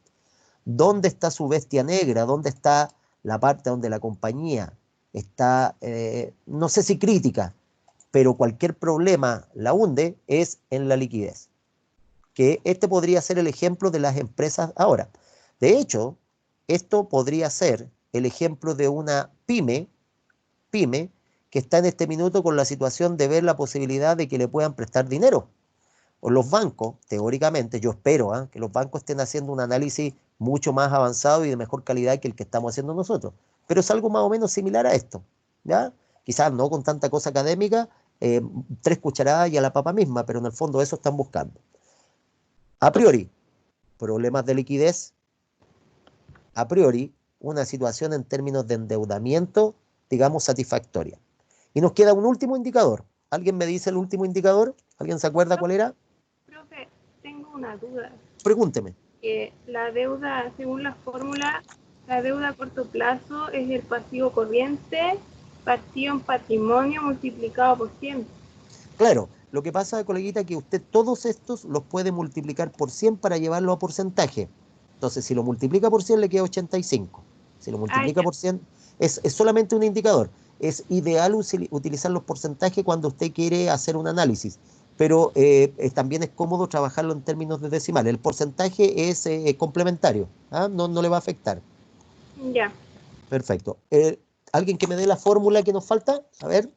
¿Dónde está su bestia negra? ¿Dónde está la parte donde la compañía está, no sé si crítica, pero cualquier problema la hunde? Es en la liquidez. Que este podría ser el ejemplo de las empresas ahora. De hecho, esto podría ser el ejemplo de una pyme que está en este minuto con la situación de ver la posibilidad de que le puedan prestar dinero. O los bancos, teóricamente, yo espero que los bancos estén haciendo un análisis mucho más avanzado y de mejor calidad que el que estamos haciendo nosotros. Pero es algo más o menos similar a esto, ¿ya? Quizás no con tanta cosa académica, 3 cucharadas y a la papa misma, pero en el fondo eso están buscando. A priori, problemas de liquidez. A priori, una situación en términos de endeudamiento, digamos, satisfactoria. Y nos queda un último indicador. ¿Alguien me dice el último indicador? ¿Alguien se acuerda cuál era? Profe, tengo una duda. Pregúnteme. Que la deuda, según la fórmula, la deuda a corto plazo es el pasivo corriente partido en patrimonio multiplicado por 100. Claro, lo que pasa, coleguita, es que usted todos estos los puede multiplicar por 100 para llevarlo a porcentaje. Entonces, si lo multiplica por 100, le queda 85. Si lo multiplica por 100, es solamente un indicador. Es ideal utilizar los porcentajes cuando usted quiere hacer un análisis, pero también es cómodo trabajarlo en términos de decimales. El porcentaje es complementario, no le va a afectar. Ya. Perfecto. ¿Alguien que me dé la fórmula que nos falta? A ver.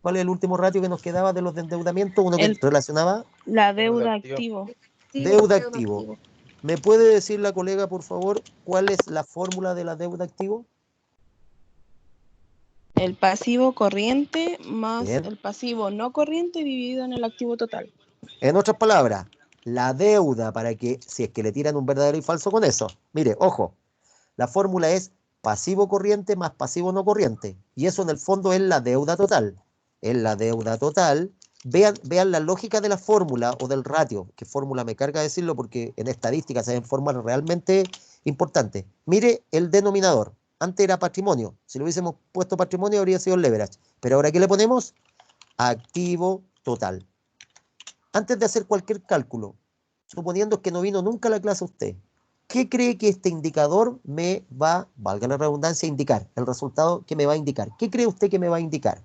¿Cuál es el último ratio que nos quedaba de los de endeudamiento? Uno que relacionaba. La deuda activo. Deuda activo. ¿Me puede decir la colega, por favor, cuál es la fórmula de la deuda activo? El pasivo corriente más Bien. el pasivo no corriente dividido en el activo total. En otras palabras, la deuda, para que, si es que le tiran un verdadero y falso con eso. Mire, ojo, la fórmula es pasivo corriente más pasivo no corriente. Y eso en el fondo es la deuda total. En la deuda total, vean la lógica de la fórmula o del ratio, que fórmula me carga decirlo porque en estadística se ven fórmulas realmente importantes. Mire el denominador. Antes era patrimonio. Si lo hubiésemos puesto patrimonio habría sido leverage. Pero ahora, ¿qué le ponemos? Activo total. Antes de hacer cualquier cálculo, suponiendo que no vino nunca a la clase usted, ¿qué cree que este indicador me va, valga la redundancia, a indicar? El resultado que me va a indicar. ¿Qué cree usted que me va a indicar?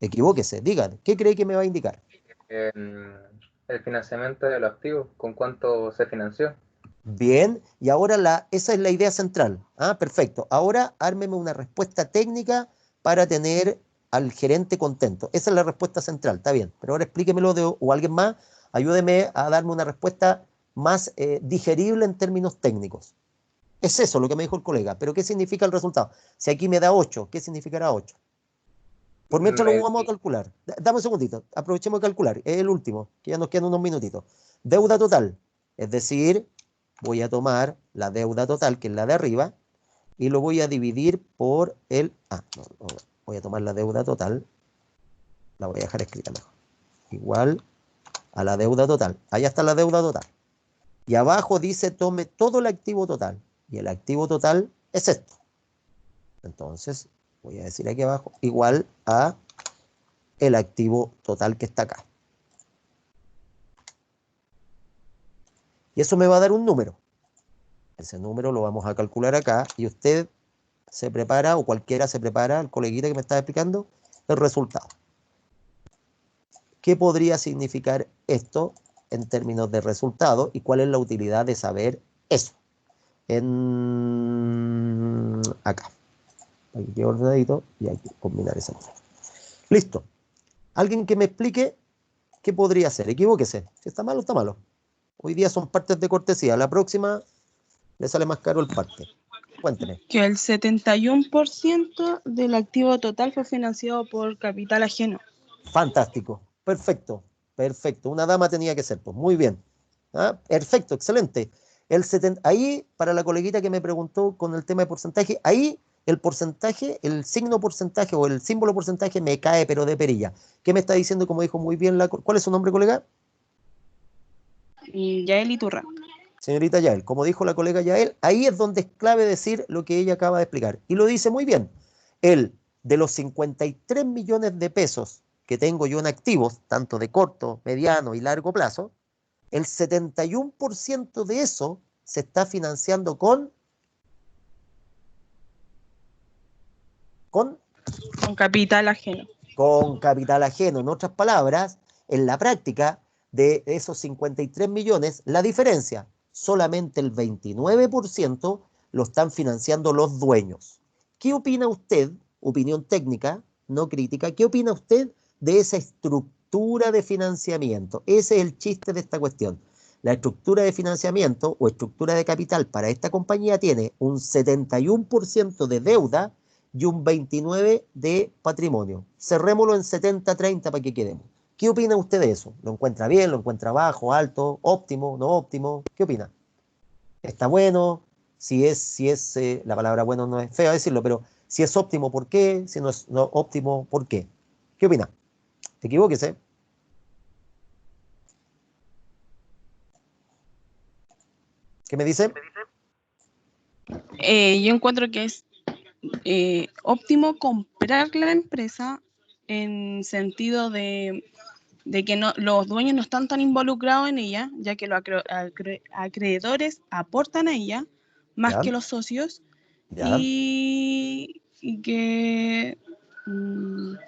Equivóquese, dígame, ¿qué cree que me va a indicar? El financiamiento de los activos, ¿con cuánto se financió? Bien, y ahora esa es la idea central. Perfecto. Ahora ármeme una respuesta técnica para tener al gerente contento. Esa es la respuesta central, está bien. Pero ahora explíquemelo o alguien más, ayúdeme a darme una respuesta más digerible en términos técnicos. Es eso lo que me dijo el colega, pero ¿qué significa el resultado? Si aquí me da 8, ¿qué significará 8? Por mientras lo vamos a calcular. Dame un segundito, aprovechemos de calcular. Es el último, que ya nos quedan unos minutitos. Deuda total, es decir, voy a tomar la deuda total, que es la de arriba, y lo voy a dividir por voy a tomar la deuda total, la voy a dejar escrita mejor, igual a la deuda total. Allá está la deuda total. Y abajo dice tome todo el activo total, y el activo total es esto. Entonces, voy a decir aquí abajo, igual a el activo total que está acá. Y eso me va a dar un número. Ese número lo vamos a calcular acá y usted se prepara, o cualquiera se prepara, el coleguita que me está explicando, el resultado. ¿Qué podría significar esto en términos de resultado y cuál es la utilidad de saber eso? Acá. Aquí queda ordenadito y hay que combinar esa cosa. Listo. ¿Alguien que me explique qué podría ser? Equivóquese. Si está malo, está malo. Hoy día son partes de cortesía. La próxima le sale más caro el parte. Cuénteme. Que el 71% del activo total fue financiado por capital ajeno. Fantástico. Perfecto. Perfecto. Una dama tenía que ser. Pues muy bien. Perfecto. Excelente. Ahí, para la coleguita que me preguntó con el tema de porcentaje, ahí el porcentaje, el signo porcentaje o el símbolo porcentaje me cae pero de perilla. ¿Qué me está diciendo? Como dijo muy bien ¿cuál es su nombre, colega? Yael Iturra. Señorita Yael, como dijo la colega Yael, ahí es donde es clave decir lo que ella acaba de explicar. Y lo dice muy bien. El de los 53 millones de pesos que tengo yo en activos, tanto de corto, mediano y largo plazo, el 71% de eso se está financiando con capital ajeno. con capital ajeno. En otras palabras, en la práctica de esos 53 millones, la diferencia, solamente el 29% lo están financiando los dueños. ¿Qué opina usted? Opinión técnica, no crítica. ¿Qué opina usted de esa estructura de financiamiento? Ese es el chiste de esta cuestión. La estructura de financiamiento o estructura de capital para esta compañía tiene un 71% de deuda y un 29% de patrimonio. Cerrémoslo en 70-30 para que quedemos. ¿Qué opina usted de eso? ¿Lo encuentra bien? ¿Lo encuentra bajo, alto, óptimo, no óptimo? ¿Qué opina? ¿Está bueno? Si es la palabra bueno no es fea decirlo, pero si es óptimo, ¿por qué? Si no es óptimo, ¿por qué? ¿Qué opina? Equivóquese. ¿Qué me dice? Yo encuentro que es óptimo comprar la empresa en sentido de que los dueños no están tan involucrados en ella, ya que los acreedores aportan a ella más Ya, que los socios, ya. y que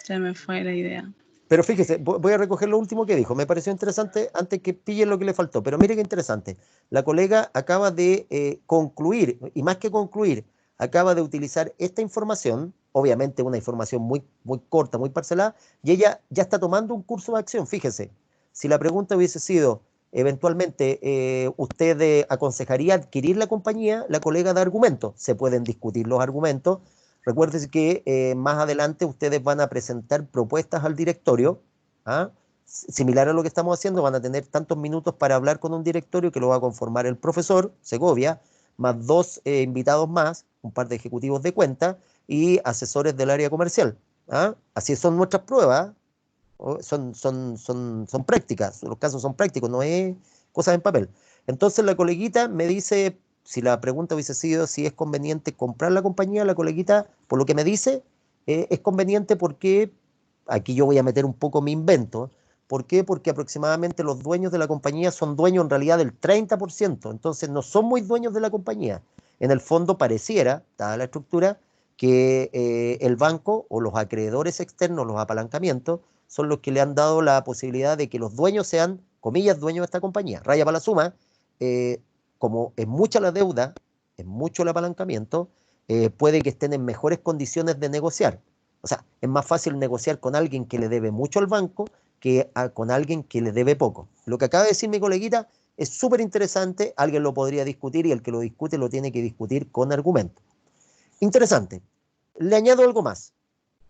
se me fue la idea. Pero fíjese, voy a recoger lo último que dijo. Me pareció interesante antes que pillen lo que le faltó. Pero mire qué interesante. La colega acaba de concluir, y más que concluir, acaba de utilizar esta información, obviamente una información muy, muy corta, muy parcelada, y ella ya está tomando un curso de acción. Fíjese, si la pregunta hubiese sido, eventualmente, ¿usted aconsejaría adquirir la compañía? La colega da argumentos. Se pueden discutir los argumentos. Recuérdense que más adelante ustedes van a presentar propuestas al directorio, ¿ah? Similar a lo que estamos haciendo, van a tener tantos minutos para hablar con un directorio que lo va a conformar el profesor Segovia, más dos invitados más, un par de ejecutivos de cuenta y asesores del área comercial, ¿ah? Así son nuestras pruebas, son prácticas, los casos son prácticos, no es cosas en papel. Entonces la coleguita me dice, si la pregunta hubiese sido si es conveniente comprar la compañía, la coleguita, por lo que me dice, es conveniente porque, aquí yo voy a meter un poco mi invento. ¿Por qué? Porque aproximadamente los dueños de la compañía son dueños en realidad del 30%, entonces no son muy dueños de la compañía. En el fondo pareciera, dada la estructura, que el banco o los acreedores externos, los apalancamientos, son los que le han dado la posibilidad de que los dueños sean, comillas, dueños de esta compañía. Raya para la suma, como es mucha la deuda, es mucho el apalancamiento, puede que estén en mejores condiciones de negociar. O sea, es más fácil negociar con alguien que le debe mucho al banco que con alguien que le debe poco. Lo que acaba de decir mi coleguita es súper interesante, alguien lo podría discutir y el que lo discute lo tiene que discutir con argumentos. Interesante. Le añado algo más.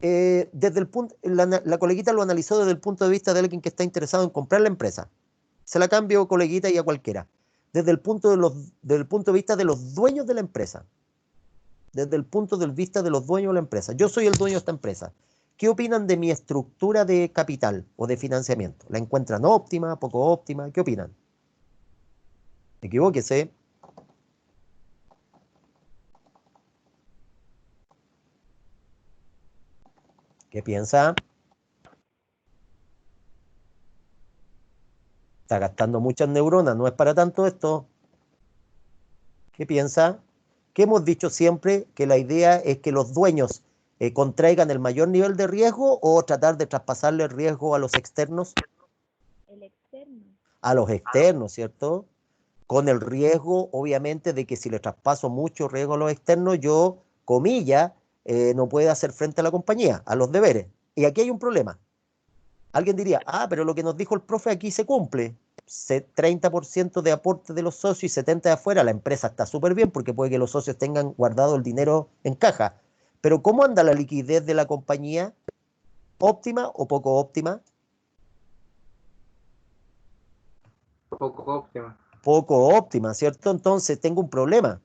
Desde el punto, la coleguita lo analizó desde el punto de vista de alguien que está interesado en comprar la empresa. Se la cambio, coleguita, y a cualquiera. Desde el punto de vista de los dueños de la empresa. Desde el punto de vista de los dueños de la empresa. Yo soy el dueño de esta empresa. ¿Qué opinan de mi estructura de capital o de financiamiento? ¿La encuentran óptima, poco óptima? ¿Qué opinan? Equivóquese. ¿Qué piensa? Está gastando muchas neuronas, no es para tanto esto. ¿Qué piensa? ¿Qué hemos dicho siempre? Que la idea es que los dueños contraigan el mayor nivel de riesgo o tratar de traspasarle el riesgo a los externos. El externo. A los externos, ¿cierto? Con el riesgo, obviamente, de que si le traspaso mucho riesgo a los externos, yo, comilla, no puedo hacer frente a la compañía, a los deberes. Y aquí hay un problema. Alguien diría, pero lo que nos dijo el profe aquí se cumple. 30% de aporte de los socios y 70% de afuera. La empresa está súper bien porque puede que los socios tengan guardado el dinero en caja. Pero ¿cómo anda la liquidez de la compañía? ¿Óptima o poco óptima? Poco óptima. Poco óptima, ¿cierto? Entonces tengo un problema.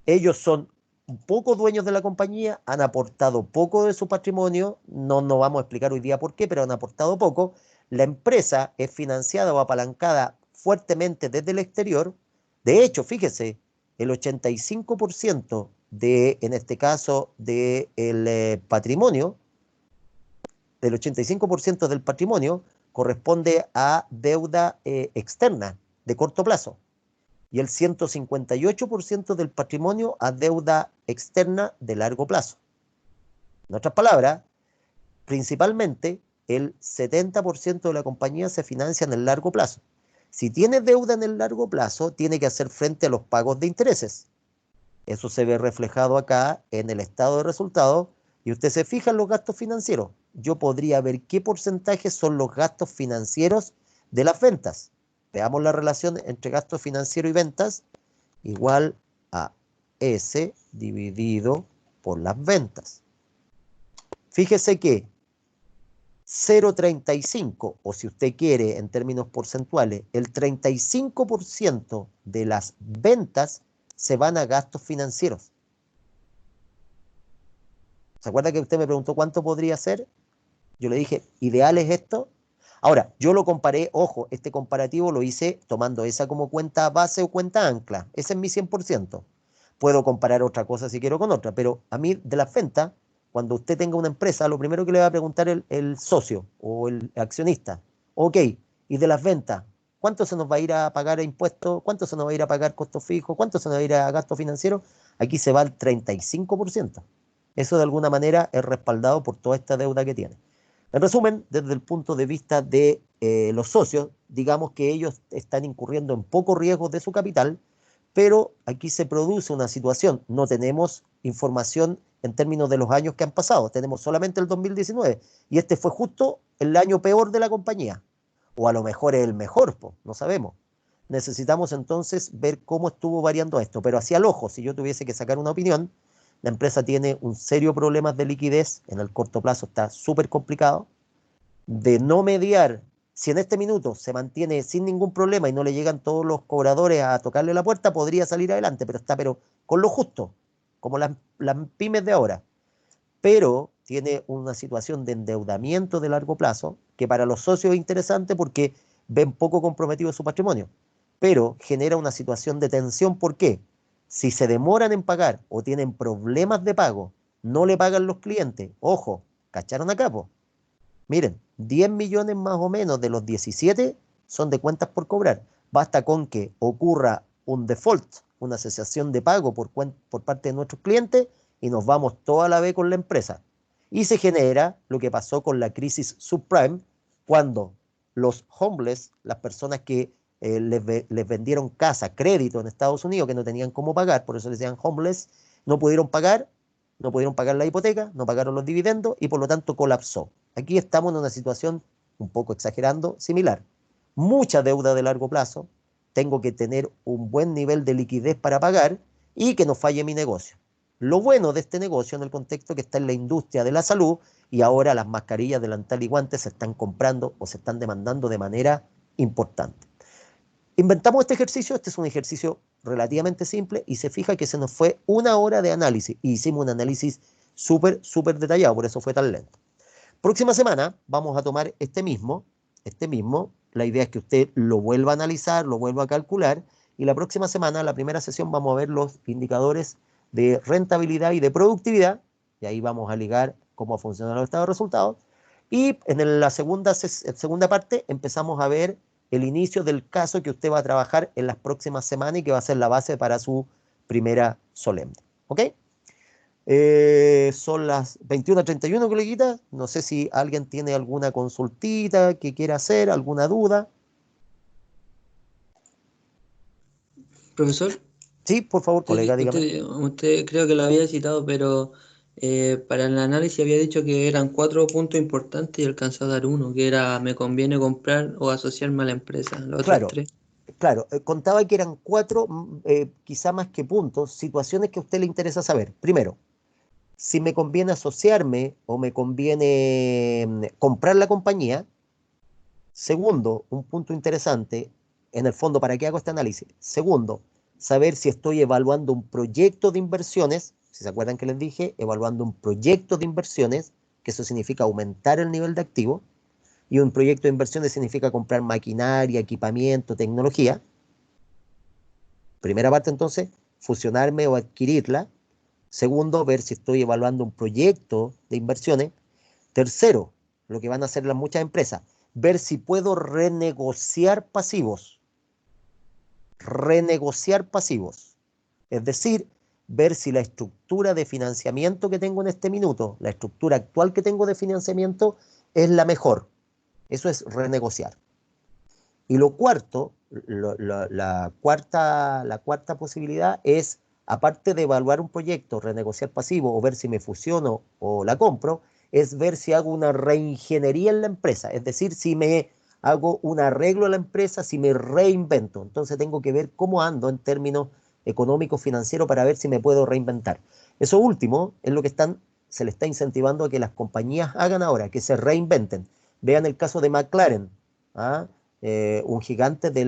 Ellos son un poco dueños de la compañía, han aportado poco de su patrimonio, no nos vamos a explicar hoy día por qué, pero han aportado poco. La empresa es financiada o apalancada fuertemente desde el exterior. De hecho, fíjese, el 85% de, en este caso, del patrimonio del 85% del patrimonio corresponde a deuda externa de corto plazo y el 158% del patrimonio a deuda externa de largo plazo. En otras palabras, principalmente el 70% de la compañía se financia en el largo plazo. Si tiene deuda en el largo plazo, tiene que hacer frente a los pagos de intereses. Eso se ve reflejado acá en el estado de resultados y usted se fija en los gastos financieros. Yo podría ver qué porcentaje son los gastos financieros de las ventas. Veamos la relación entre gastos financieros y ventas igual a S dividido por las ventas. Fíjese que 0,35, o si usted quiere en términos porcentuales, el 35% de las ventas se van a gastos financieros. ¿Se acuerda que usted me preguntó cuánto podría ser? Yo le dije, ¿ideal es esto? Ahora, yo lo comparé, ojo, este comparativo lo hice tomando esa como cuenta base o cuenta ancla. Ese es mi 100%. Puedo comparar otra cosa si quiero con otra, pero a mí de las ventas, cuando usted tenga una empresa, lo primero que le va a preguntar el socio o el accionista, ok, y de las ventas, ¿cuánto se nos va a ir a pagar a impuestos? ¿Cuánto se nos va a ir a pagar costos fijos? ¿Cuánto se nos va a ir a gastos financieros? Aquí se va al 35%. Eso de alguna manera es respaldado por toda esta deuda que tiene. En resumen, desde el punto de vista de los socios, digamos que ellos están incurriendo en pocos riesgos de su capital, pero aquí se produce una situación. No tenemos información en términos de los años que han pasado, tenemos solamente el 2019, y este fue justo el año peor de la compañía, o a lo mejor es el mejor, no sabemos. Necesitamos entonces ver cómo estuvo variando esto, pero hacia el ojo, si yo tuviese que sacar una opinión, la empresa tiene un serio problema de liquidez, en el corto plazo está súper complicado, de no mediar, si en este minuto se mantiene sin ningún problema y no le llegan todos los cobradores a tocarle la puerta, podría salir adelante, pero está con lo justo, como las pymes de ahora. Pero tiene una situación de endeudamiento de largo plazo, que para los socios es interesante porque ven poco comprometido su patrimonio, pero genera una situación de tensión. ¿Por qué? Si se demoran en pagar o tienen problemas de pago, no le pagan los clientes. Ojo, ¿cacharon acá, po? Miren, 10 millones más o menos de los 17 son de cuentas por cobrar. Basta con que ocurra un default, una cesación de pago por parte de nuestros clientes y nos vamos toda la vez con la empresa. Y se genera lo que pasó con la crisis subprime, cuando los homeless, las personas que les vendieron casa, crédito en Estados Unidos, que no tenían cómo pagar, por eso les decían homeless, no pudieron pagar la hipoteca, no pagaron los dividendos y por lo tanto colapsó. Aquí estamos en una situación, un poco exagerando, similar. Mucha deuda de largo plazo, tengo que tener un buen nivel de liquidez para pagar y que no falle mi negocio. Lo bueno de este negocio en el contexto que está en la industria de la salud y ahora las mascarillas, delantal y guantes se están comprando o se están demandando de manera importante. Inventamos este ejercicio, este es un ejercicio relativamente simple y se fija que se nos fue 1 hora de análisis y hicimos un análisis súper detallado, por eso fue tan lento. Próxima semana vamos a tomar este mismo, la idea es que usted lo vuelva a analizar, lo vuelva a calcular y la próxima semana, la primera sesión, vamos a ver los indicadores de rentabilidad y de productividad y ahí vamos a ligar cómo ha funcionado el estado de resultados y en la segunda parte empezamos a ver el inicio del caso que usted va a trabajar en las próximas semanas y que va a ser la base para su primera solemne. ¿Ok? Son las 21:31, coleguita. No sé si alguien tiene alguna consultita que quiera hacer, alguna duda. Profesor, Sí, por favor, colega, dígame. usted creo que lo había citado, pero para el análisis había dicho que eran 4 puntos importantes y alcanzó a dar uno, que era me conviene comprar o asociarme a la empresa. Los otros 3. Claro, contaba que eran 4, quizá más que puntos, situaciones que a usted le interesa saber. Primero, si me conviene asociarme o me conviene comprar la compañía. Segundo, un punto interesante, en el fondo, ¿para qué hago este análisis? Segundo, saber si estoy evaluando un proyecto de inversiones, si se acuerdan que les dije, evaluando un proyecto de inversiones, que eso significa aumentar el nivel de activo, y un proyecto de inversiones significa comprar maquinaria, equipamiento, tecnología. Primera parte, entonces, fusionarme o adquirirla. Segundo, ver si estoy evaluando un proyecto de inversiones. Tercero, lo que van a hacer las muchas empresas, ver si puedo renegociar pasivos. Renegociar pasivos. Es decir, ver si la estructura de financiamiento que tengo en este minuto, la estructura actual que tengo de financiamiento, es la mejor. Eso es renegociar. Y lo cuarto, la cuarta posibilidad es, aparte de evaluar un proyecto, renegociar pasivo o ver si me fusiono o la compro, es ver si hago una reingeniería en la empresa, es decir, si me hago un arreglo a la empresa, si me reinvento. Entonces tengo que ver cómo ando en términos económicos, financieros, para ver si me puedo reinventar. Eso último es lo que se le está incentivando a que las compañías hagan ahora, que se reinventen. Vean el caso de McLaren, ¿ah? Un gigante de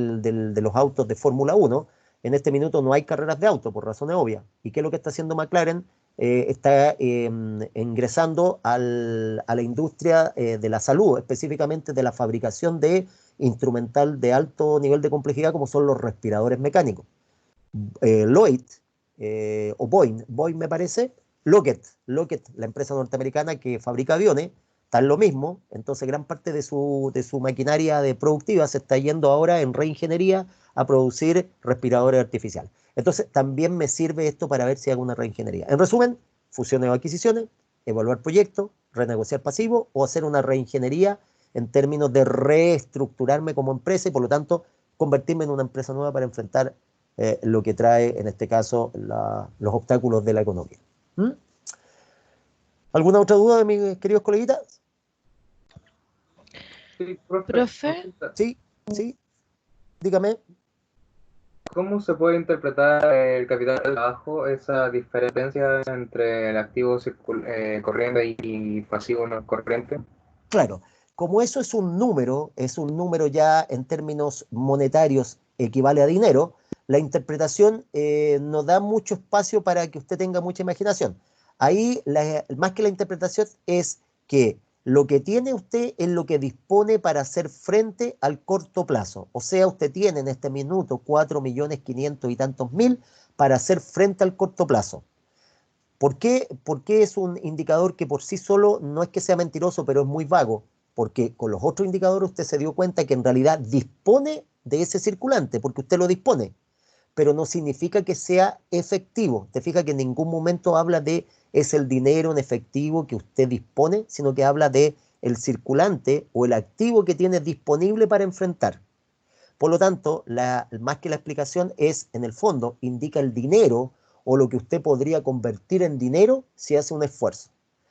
los autos de Fórmula 1. En este minuto no hay carreras de auto, por razones obvias. ¿Y qué es lo que está haciendo McLaren? Está ingresando a la industria de la salud, específicamente de la fabricación de instrumental de alto nivel de complejidad, como son los respiradores mecánicos. Lloyd, o Boeing me parece, Lockheed, la empresa norteamericana que fabrica aviones, está en lo mismo. Entonces gran parte de su maquinaria productiva se está yendo ahora en reingeniería a producir respiradores artificiales. Entonces también me sirve esto para ver si hago una reingeniería. En resumen, fusiones o adquisiciones, evaluar proyectos, renegociar pasivo o hacer una reingeniería en términos de reestructurarme como empresa y por lo tanto convertirme en una empresa nueva para enfrentar lo que trae en este caso los obstáculos de la economía. ¿Alguna otra duda de mis queridos coleguitas? Sí, profe, Profe, consulta. Sí, dígame. ¿Cómo se puede interpretar el capital de trabajo, esa diferencia entre el activo corriente y pasivo no corriente? Claro, como eso es un número ya en términos monetarios equivale a dinero, la interpretación no da mucho espacio para que usted tenga mucha imaginación. Ahí, más que la interpretación, es que lo que tiene usted es lo que dispone para hacer frente al corto plazo. O sea, usted tiene en este minuto 4.500.000 y tantos mil para hacer frente al corto plazo. ¿Por qué? Porque es un indicador que por sí solo no es que sea mentiroso, pero es muy vago, porque con los otros indicadores usted se dio cuenta que en realidad dispone de ese circulante, porque usted lo dispone, pero no significa que sea efectivo. Te fijas que en ningún momento habla de es el dinero en efectivo que usted dispone, sino que habla de el circulante o el activo que tiene disponible para enfrentar. Por lo tanto, más que la explicación es, en el fondo, indica el dinero o lo que usted podría convertir en dinero si hace un esfuerzo.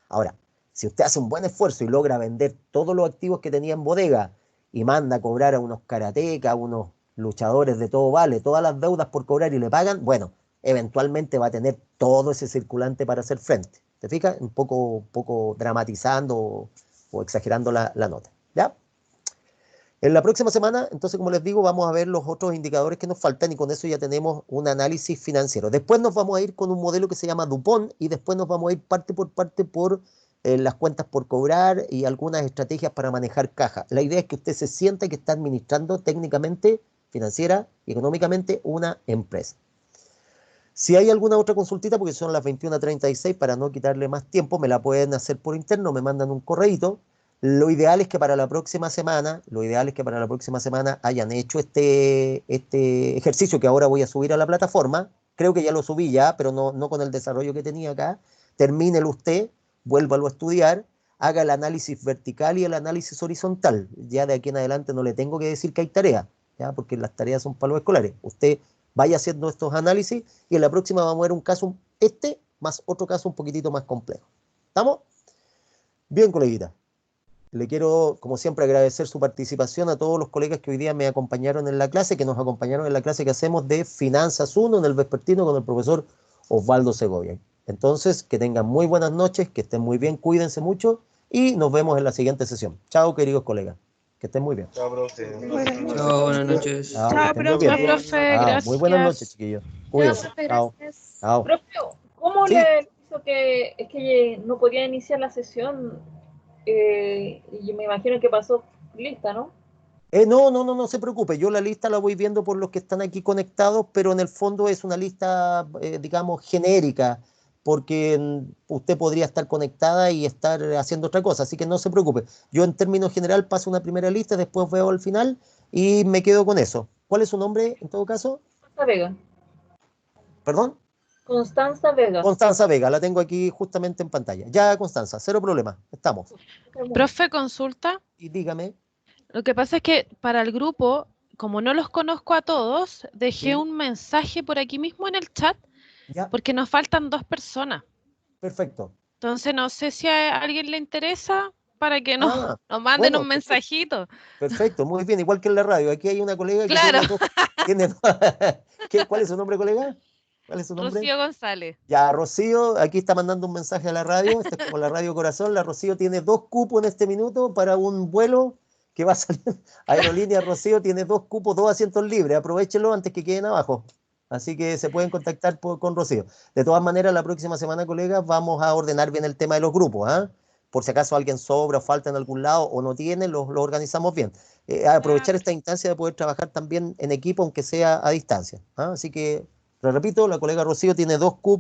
Ahora, si usted hace un buen esfuerzo y logra vender todos los activos que tenía en bodega y manda a cobrar a unos karatecas, a unos luchadores de todo vale, todas las deudas por cobrar y le pagan, bueno, eventualmente va a tener todo ese circulante para hacer frente. ¿Te fijas? Un poco dramatizando o exagerando la nota. ¿Ya? En la próxima semana, entonces, como les digo, vamos a ver los otros indicadores que nos faltan y con eso ya tenemos un análisis financiero. Después nos vamos a ir con un modelo que se llama Dupont y después nos vamos a ir parte por las cuentas por cobrar y algunas estrategias para manejar caja. La idea es que usted se sienta que está administrando técnicamente, financiera y económicamente una empresa. Si hay alguna otra consultita, porque son las 21:36, para no quitarle más tiempo, me la pueden hacer por interno, me mandan un correíto. Lo ideal es que para la próxima semana hayan hecho este ejercicio que ahora voy a subir a la plataforma. Creo que ya lo subí ya, pero no con el desarrollo que tenía acá. Termínelo usted, vuélvalo a estudiar, haga el análisis vertical y el análisis horizontal. Ya de aquí en adelante no le tengo que decir que hay tareas, ¿ya? Porque las tareas son para los escolares. Usted vaya haciendo estos análisis y en la próxima vamos a ver un caso, más otro caso un poquitito más complejo. ¿Estamos? Bien, coleguita. Le quiero, como siempre, agradecer su participación a todos los colegas que hoy día me acompañaron en la clase, que nos acompañaron en la clase que hacemos de Finanzas 1 en el vespertino con el profesor Osvaldo Segovia. Entonces, que tengan muy buenas noches, que estén muy bien, cuídense mucho y nos vemos en la siguiente sesión. Chao, queridos colegas. Que estén muy bien. Chao, profe. Chao, buenas noches. Chao, que chao, estén muy bien. profe, Muy buenas noches, gracias. chiquillos. Ya, Cuídense. profe, Chao. gracias. Chao. Profe, ¿cómo Sí. le hizo que es que no podía iniciar la sesión? Y me imagino que pasó lista, ¿no? No se preocupe. Yo la lista la voy viendo por los que están aquí conectados, pero en el fondo es una lista, digamos, genérica, porque usted podría estar conectada y estar haciendo otra cosa, así que no se preocupe. Yo en términos general paso una primera lista, después veo al final y me quedo con eso. ¿Cuál es su nombre en todo caso? Constanza Vega. ¿Perdón? Constanza Vega. Constanza Vega, la tengo aquí justamente en pantalla. Ya, Constanza, cero problema, estamos. Profe, consulta. Y dígame. Lo que pasa es que para el grupo, como no los conozco a todos, dejé Sí. un mensaje por aquí mismo en el chat Ya, porque nos faltan 2 personas. perfecto. Entonces no sé si a alguien le interesa para que nos, Ah, nos manden bueno, un mensajito. perfecto, muy bien, igual que en la radio. Aquí hay una colega que Claro. tiene dos- ¿Cuál es su nombre, colega? ¿Cuál es su nombre? Rocío González. Ya, Rocío, aquí está mandando un mensaje a la radio. Esto es como la Radio Corazón. La Rocío tiene 2 cupos en este minuto para un vuelo que va a salir. Aerolínea Rocío tiene 2 cupos, 2 asientos libres. Aprovechelo antes que queden abajo. Así que se pueden contactar con Rocío. De todas maneras, la próxima semana, colegas, vamos a ordenar bien el tema de los grupos, ¿ah? Por si acaso alguien sobra o falta en algún lado o no tiene, lo organizamos bien. Aprovechar esta instancia de poder trabajar también en equipo, aunque sea a distancia, ¿ah? Así que, lo repito, la colega Rocío tiene 2 cupos.